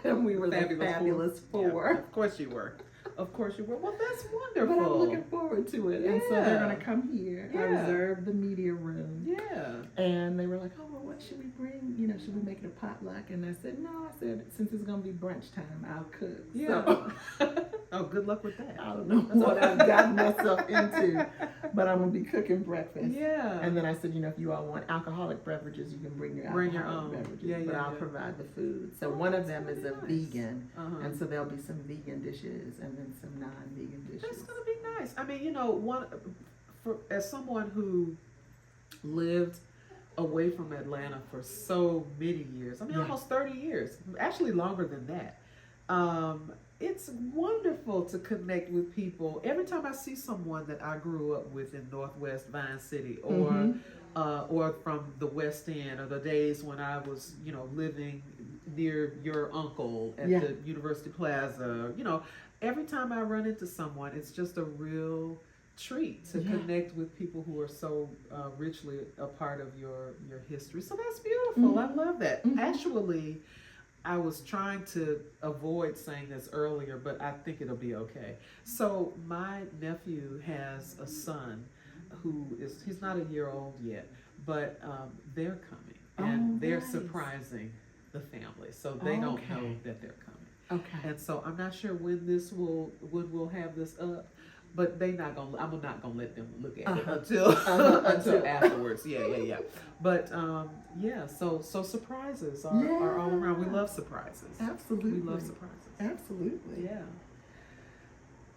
and we were the fabulous four. Yeah, of course you were. Of course you were. Well, that's wonderful. But I'm looking forward to it. And so they're Yeah. going to come here. I Yeah. reserved the media room. Yeah. And they were like, oh, well, what should we bring? You know, should we make it a potluck? And I said, no. I said, since it's going to be brunch time, I'll cook. Yeah. So, Oh, good luck with that. I don't know what I've gotten myself into, but I'm going to be cooking breakfast. Yeah. And then I said, you know, if you all want alcoholic beverages, you can bring your Bring your alcoholic own. beverages. Yeah, but yeah, I'll yeah. provide the food. So Oh, one of that's them is a gonna be nice. vegan. Uh-huh. And so there'll be some vegan dishes and then some non-vegan dishes. That's gonna be nice. I mean, as someone who lived away from Atlanta for so many years, I mean, Yeah. almost 30 years, actually longer than that. It's wonderful to connect with people. Every time I see someone that I grew up with in Northwest Vine City, or from the West End, or the days when I was, living near your uncle at Yeah. the University Plaza, every time I run into someone, it's just a real treat to connect with people who are so richly a part of your history. So that's beautiful. I love that. Actually, I was trying to avoid saying this earlier, but I think it'll be okay. So my nephew has a son he's not a year old yet, but they're coming, and they're nice. surprising the family. So they don't know that they're coming. Okay. And so I'm not sure when we'll have this up, but I'm not gonna let them look at it until afterwards. Yeah. But so surprises are all around. We love surprises. Absolutely. We love surprises. Absolutely. Yeah.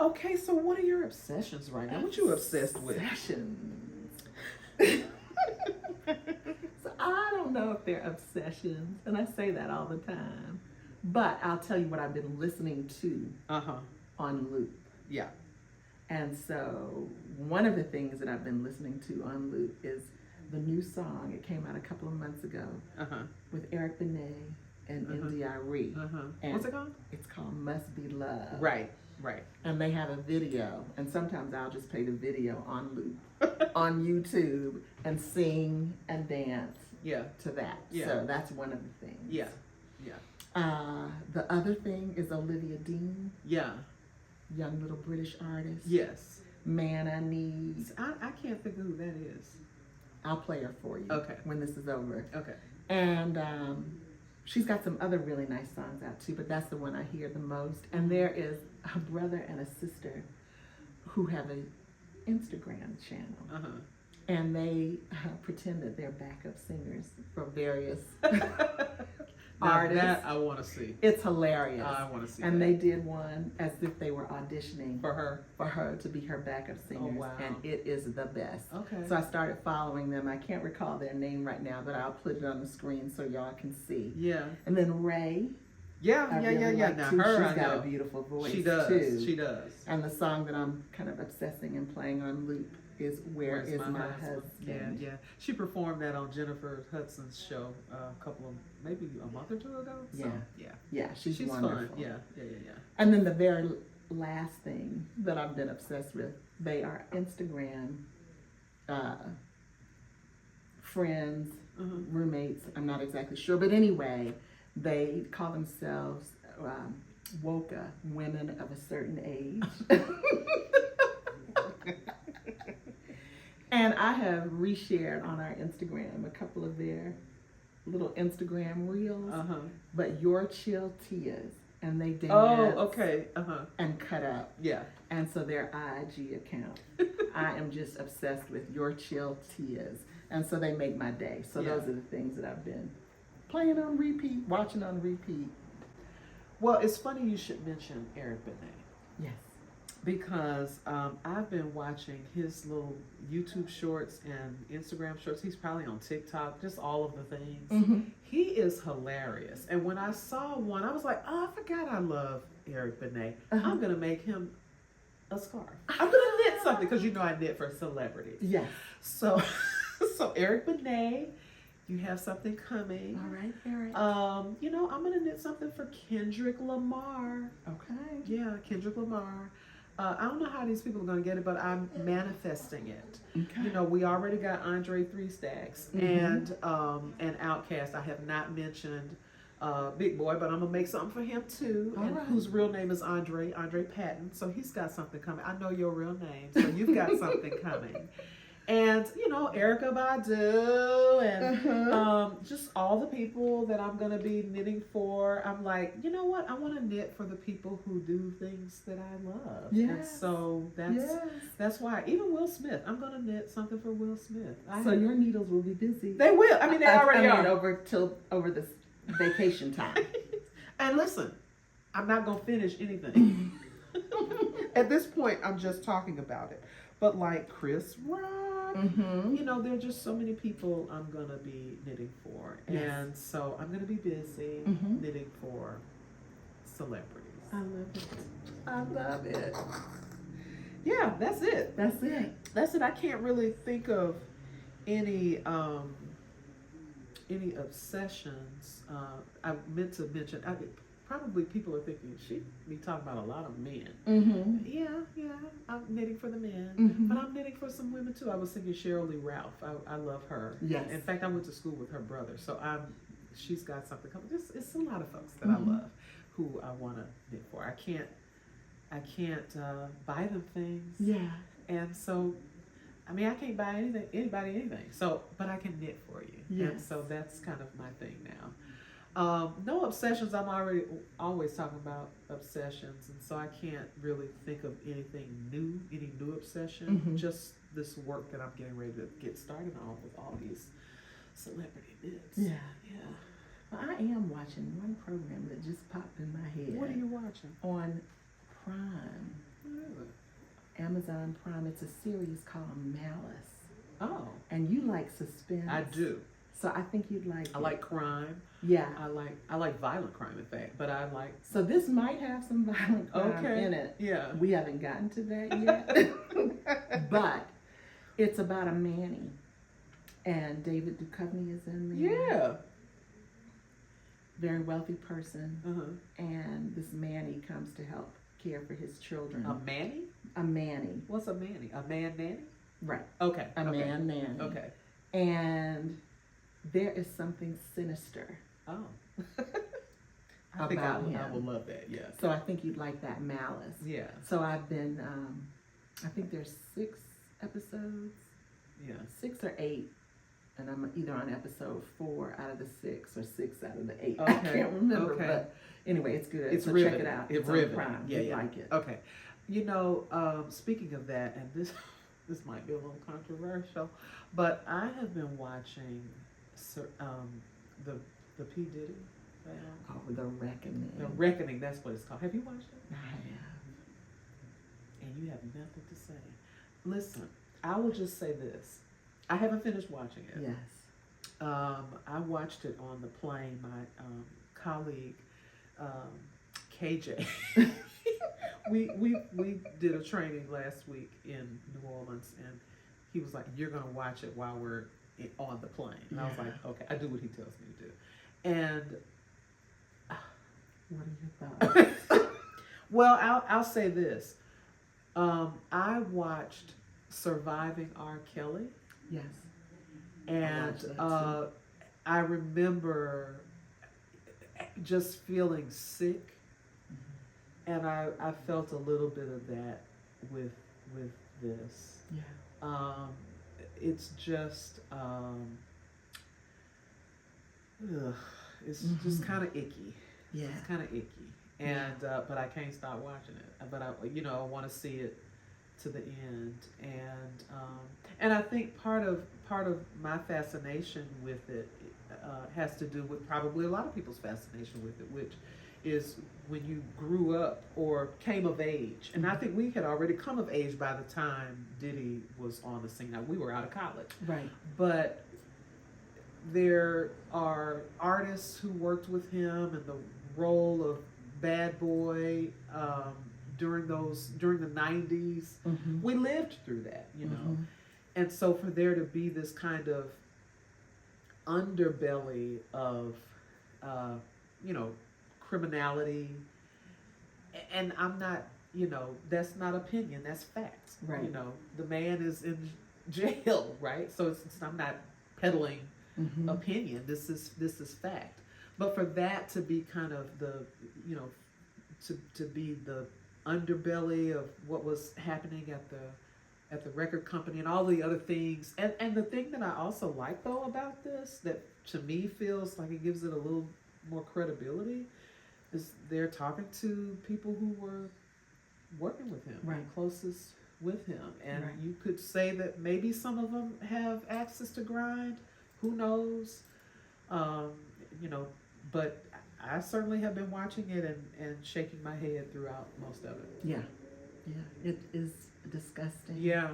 Okay, so what are your obsessions right now? What you obsessed with? Obsessions. So I don't know if they're obsessions, and I say that all the time, but I'll tell you what I've been listening to on loop. Yeah. And so one of the things that I've been listening to on loop is the new song. It came out a couple of months ago with Eric Benet and NDIRE. And what's it called? It's called Must Be Love. Right. And they have a video, and sometimes I'll just play the video on loop on YouTube and sing and dance to that. Yeah. So that's one of the things. Yeah. The other thing is Olivia Dean, Yeah. young little British artist. Yes. Man I Need. I can't think of who that is. I'll play her for you. Okay. When this is over. Okay. And she's got some other really nice songs out too, but that's the one I hear the most. And there is a brother and a sister who have an Instagram channel. And they pretend that they're backup singers for various artists. That I want to see. It's hilarious. I want to see. And that. they did one as if they were auditioning for her to be her backup singers. Oh, wow. And it is the best. Okay. So I started following them. I can't recall their name right now, but I'll put it on the screen so y'all can see. Yeah. And then Ray. Yeah. Like Now too. her, she's got a beautiful voice. She does. Too. She does. And the song that I'm kind of obsessing and playing on loop is Where Is My Husband? Yeah. She performed that on Jennifer Hudson's show maybe a month or two ago. So, Yeah, she's wonderful. Fun. Yeah. And then the very last thing that I've been obsessed with, they are Instagram friends, roommates, I'm not exactly sure, but anyway, they call themselves Woka, women of a certain age. And I have reshared on our Instagram a couple of their little Instagram reels, but Your Chill Tias, and they dance and cut up. Yeah. And so their IG account, I am just obsessed with Your Chill Tias. And so they make my day. So those are the things that I've been playing on repeat, watching on repeat. Well, it's funny you should mention Eric Benet. Yes. Because I've been watching his little YouTube shorts and Instagram shorts. He's probably on TikTok, just all of the things. He is hilarious. And when I saw one, I was like, oh, I forgot I love Eric Benet. I'm going to make him a scarf. I'm going to knit something because you know I knit for celebrities. Yes. So Eric Benet, you have something coming. All right, Eric. I'm going to knit something for Kendrick Lamar. Okay. Yeah, Kendrick Lamar. I don't know how these people are going to get it, but I'm manifesting it. Okay. We already got Andre 3 Stacks and Outkast. I have not mentioned Big Boy, but I'm going to make something for him too, whose real name is Andre Patton. So he's got something coming. I know your real name, so you've got something coming. And, Erykah Badu and just all the people that I'm going to be knitting for. I'm like, you know what? I want to knit for the people who do things that I love. Yes. And so that's why. Even Will Smith. I'm going to knit something for Will Smith. So your needles will be busy. They will. I mean, they already are. Over this vacation time. And listen, I'm not going to finish anything. At this point, I'm just talking about it. But like Chris Rock, there are just so many people I'm going to be knitting for. Yes. And so I'm going to be busy knitting for celebrities. I love it. Yeah, that's it. That's it. I can't really think of any obsessions. I meant to mention, probably people are thinking, she be talking about a lot of men. Yeah, I'm knitting for the men, but I'm knitting for some women too. I was thinking Cheryl Lee Ralph. I love her. Yes. In fact, I went to school with her brother, so she's got something coming. It's a lot of folks that I love who I want to knit for. I can't buy them things. Yeah. And so, I can't buy anybody anything. So, but I can knit for you. Yes. And so that's kind of my thing now. No obsessions. I'm always talking about obsessions, and so I can't really think of any new obsession. Just this work that I'm getting ready to get started on with all these celebrity knits. Yeah. Well, I am watching one program that just popped in my head. What are you watching? On Prime. Really? Amazon Prime. It's a series called Malice. Oh. And you like suspense. I do. So I think you'd like it. I like crime. Yeah. I like violent crime, in fact, but I like... So this might have some violent crime in it. Yeah. We haven't gotten to that yet. But it's about a Manny. And David Duchovny is in there. Yeah. Very wealthy person. And this Manny comes to help care for his children. A Manny? A Manny. What's a Manny? A man nanny? Right. Okay. A man nanny. Okay. And there is something sinister. Oh. I think I will love that, yes. So I think you'd like that Malice. Yeah. So I've been, I think there's 6 episodes. Yeah. 6 or 8. and I'm either on episode 4 out of the 6 or 6 out of the 8. Okay. I can't remember, Okay. but anyway, it's good. It's so riveting. check it out. It's on riveting. Prime. Yeah, You yeah. like it. Okay. Speaking of that, and this might be a little controversial, but I have been watching the P. Diddy film. Oh, The Reckoning. The Reckoning, that's what it's called. Have you watched it? I have. And you have nothing to say. Listen, I will just say this. I haven't finished watching it. Yes. I watched it on the plane. My colleague, KJ, we did a training last week in New Orleans, and he was like, "You're gonna watch it while we're on the plane." And I was like, "Okay, I do what he tells me to do." And What are your thoughts? well, I'll say this. I watched Surviving R. Kelly. Yes. And I I remember just feeling sick, and I felt a little bit of that with this. Yeah. It's just it's just kind of icky. Yeah. It's kind of icky, and but I can't stop watching it. But I want to see it to the end, and I think part of my fascination with it has to do with probably a lot of people's fascination with it, which is when you grew up or came of age. And I think we had already come of age by the time Diddy was on the scene. Now, we were out of college, Right. but there are artists who worked with him and the role of bad boy during the 90s. Mm-hmm. We lived through that, you know. Mm-hmm. And so for there to be this kind of underbelly of criminality, and I'm not, that's not opinion, that's facts. Right. The man is in jail, right? So I'm not peddling Mm-hmm. opinion. This is fact. But for that to be kind of the, to be the underbelly of what was happening at the record company and all the other things, and the thing that I also like though about this, that to me feels like it gives it a little more credibility, is they're talking to people who were working with him, Right. and closest with him, and Right. you could say that maybe some of them have access to grind. Who knows? But I certainly have been watching it and shaking my head throughout most of it. Yeah. Yeah. It is disgusting. Yeah.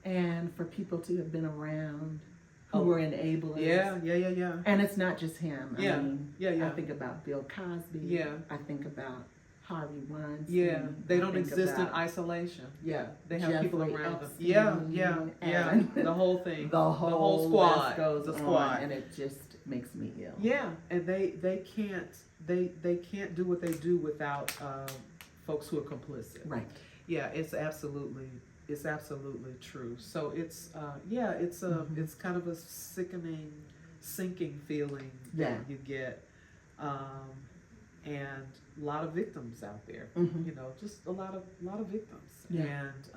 And for people to have been around who Oh. were enablers. Yeah. And it's not just him. Yeah. I mean, Yeah. I think about Bill Cosby. Yeah. I think about Harvey Weinstein. Yeah. They I don't think exist in about isolation. Yeah. They have Jeffrey people around them. Epstein Yeah. and The whole thing. The whole squad. list goes the on, squad. and it just makes me ill. Yeah. And they can't do what they do without folks who are complicit. Right. Yeah, it's absolutely true. So it's it's kind of a sickening, sinking feeling that Yeah. you get, and a lot of victims out there. Mhm. Just a lot of victims. Yeah. And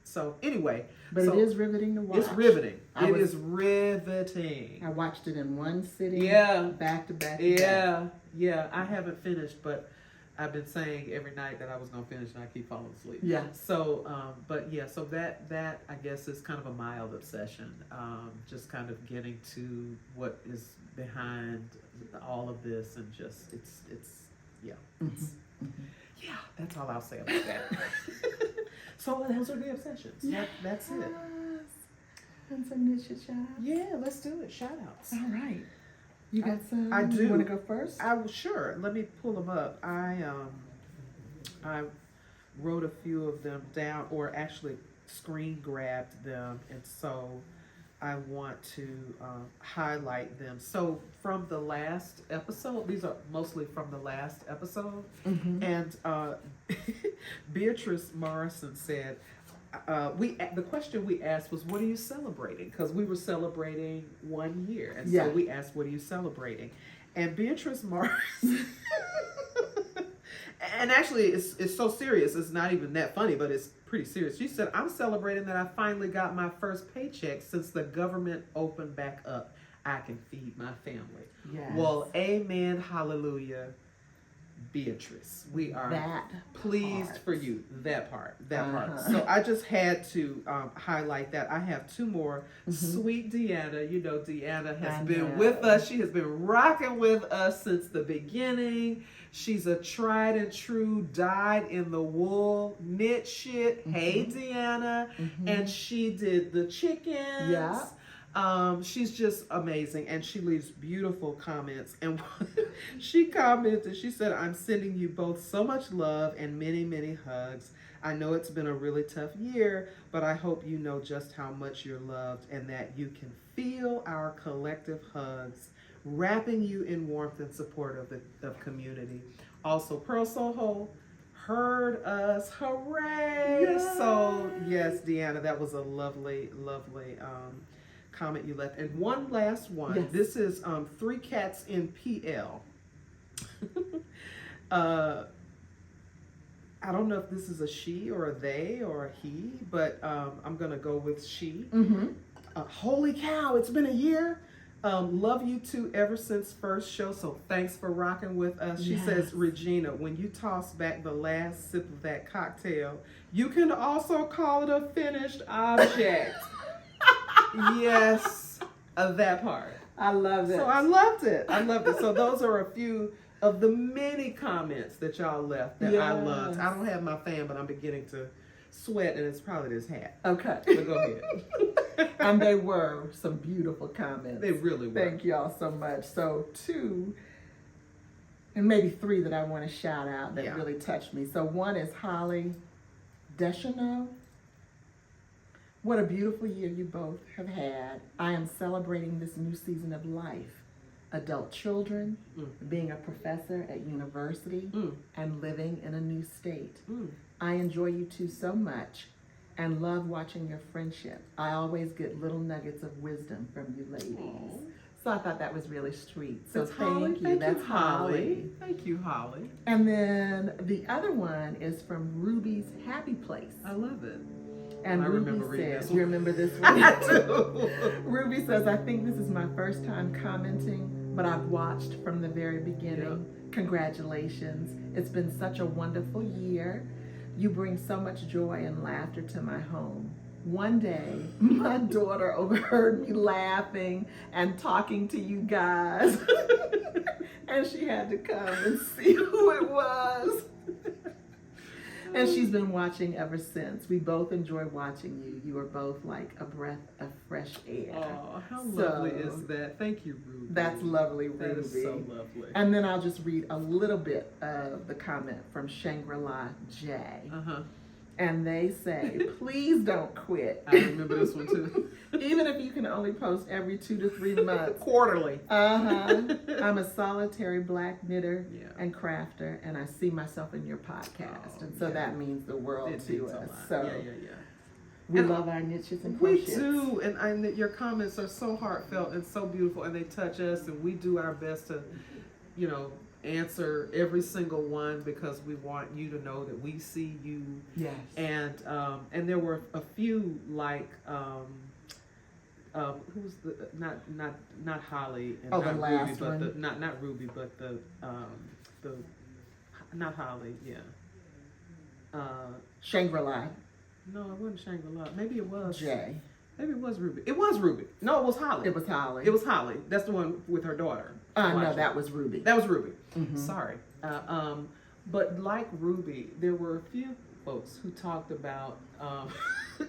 so anyway, But so it is riveting to watch. it's riveting. I It was- is riveting. I watched it in one sitting. Yeah. Back to back. to back. Yeah. I haven't finished, but I've been saying every night that I was gonna finish, and I keep falling asleep. Yeah. So, so that I guess is kind of a mild obsession. Just kind of getting to what is behind all of this, and just it's Mhm. yeah. That's all I'll say about that. So those are the obsessions. That's it. Yes. And some KnitShit shoutouts. Yeah, let's do it. Shout outs. All right. You got some? I do. You want to go first? Sure. Let me pull them up. I wrote a few of them down, or actually screen grabbed them, and so I want to highlight them. So from the last episode, these are mostly from the last episode, Mm-hmm. and Beatrice Morrison said, the question we asked was, what are you celebrating? Because we were celebrating 1 year. And Yeah. so we asked, what are you celebrating? And Beatrice Morrison, and actually it's so serious, it's not even that funny, but it's pretty serious. She said, I'm celebrating that I finally got my first paycheck since the government opened back up. I can feed my family. Yes. Well, amen, hallelujah, Beatrice. We are pleased for you. That part. So I just had to highlight that. I have two more. Sweet Deanna. You know, Deanna has been with us. She has been rocking with us since the beginning. She's a tried and true, dyed in the wool knit shit. Hey, Deanna. And she did the chickens. Yeah. She's just amazing, and she leaves beautiful comments. And she commented, she said, I'm sending you both so much love and many, many hugs. I know it's been a really tough year, but I hope you know just how much you're loved and that you can feel our collective hugs wrapping you in warmth and support of community. Also, Pearl Soho heard us. Hooray! Yes. So, yes, Deanna, that was a lovely, lovely comment you left. And one last one. Yes. This is 3 Cats in PL. I don't know if this is a she or a they or a he, but I'm gonna go with she. Holy cow, it's been a year. Love you two ever since first show, so thanks for rocking with us. She says, Regina, when you toss back the last sip of that cocktail, you can also call it a finished object. Yes, that part. I love it. So I loved it. So those are a few of the many comments that y'all left that I loved. I don't have my fan, but I'm beginning to sweat, and it's probably this hat. Okay. So go ahead. And they were some beautiful comments. They really were. Thank y'all so much. So 2, and maybe 3 that I want to shout out that really touched me. So one is Holly Deschanel. What a beautiful year you both have had. I am celebrating this new season of life. Adult children, being a professor at university, and living in a new state. I enjoy you two so much and love watching your friendship. I always get little nuggets of wisdom from you ladies. Aww. So I thought that was really sweet. So thank you. That's Holly. Thank you, Holly. And then the other one is from Ruby's Happy Place. I love it. And I Ruby remember says, you remember this one? I do. Ruby says, I think this is my first time commenting, but I've watched from the very beginning. Congratulations. It's been such a wonderful year. You bring so much joy and laughter to my home. One day, my daughter overheard me laughing and talking to you guys, and she had to come and see who it was. And she's been watching ever since. We both enjoy watching you. You are both like a breath of fresh air. Oh, how lovely is that? Thank you, Ruby. That's lovely, Ruby. That is so lovely. And then I'll just read a little bit of the comment from Shangri-La J. And they say, please don't quit. I remember this one too. Even if you can only post every 2 to 3 months. Quarterly. I'm a solitary black knitter and crafter, and I see myself in your podcast. And so that means the world to us. So we love our KnitShits and CroShits. We do, and your comments are so heartfelt and so beautiful, and they touch us, and we do our best to, you know, answer every single one because we want you to know that we see you. Yes. And there were a few like who's the not Holly and not the Ruby, last but one. Not Ruby, but the not Holly, Shangri-La. No, it wasn't Shangri-La. Maybe it was Jay. Maybe it was Ruby. It was Ruby. No, it was Holly. It was Holly. It was Holly. That's the one with her daughter. No, that was Ruby. That was Ruby. Sorry. But like Ruby, there were a few folks who talked about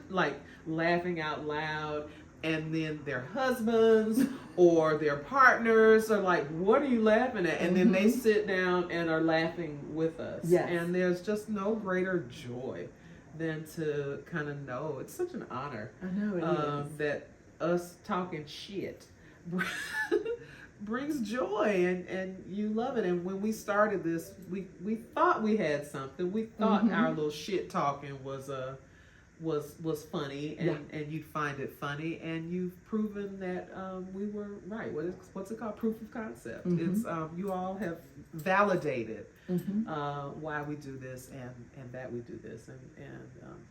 like laughing out loud, and then their husbands or their partners are like, what are you laughing at? And then they sit down and are laughing with us. Yes. And there's just no greater joy than to kind of know. It's such an honor. I know it is. That us talking shit brings joy, and you love it. And when we started this, we thought we had something. We thought our little shit talking was funny, and you'd find it funny, and you've proven that we were right. What's it called? Proof of concept. It's you all have validated why we do this and that we do this, and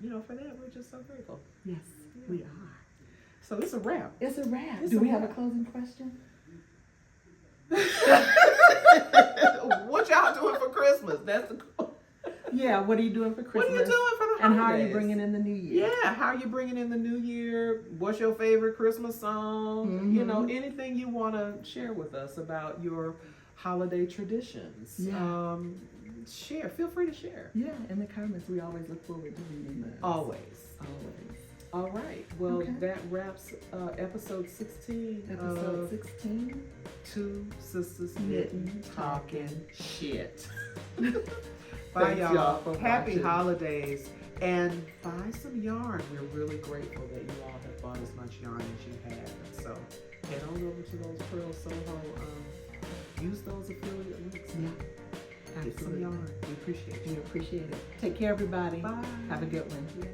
you know, for that we're just so grateful. Yes, we are. So it's a wrap. It's a wrap. It's Do a we have a wrap. closing question? What y'all doing for Christmas? That's the. Yeah, what are you doing for Christmas? What are you doing for the holidays? And how are you bringing in the new year? Yeah, how are you bringing in the new year? What's your favorite Christmas song? Mm-hmm. You know, anything you want to share with us about your holiday traditions. Yeah. Share. Feel free to share. Yeah, in the comments. We always look forward to reading those. Always. Always. All right. Well, Okay. that wraps episode 16 Episode of 16. Two Sistahs Knittin Talkin Shit. Bye, Thanks, y'all, for Happy watching. holidays. And buy some yarn. We're really grateful that you all have bought as much yarn as you have. And so head on over to those Pearl Soho. Use those affiliate links. Yeah, Get some absolutely. yarn. We appreciate you. We appreciate it. Take care, everybody. Bye. Have a good one. Yeah.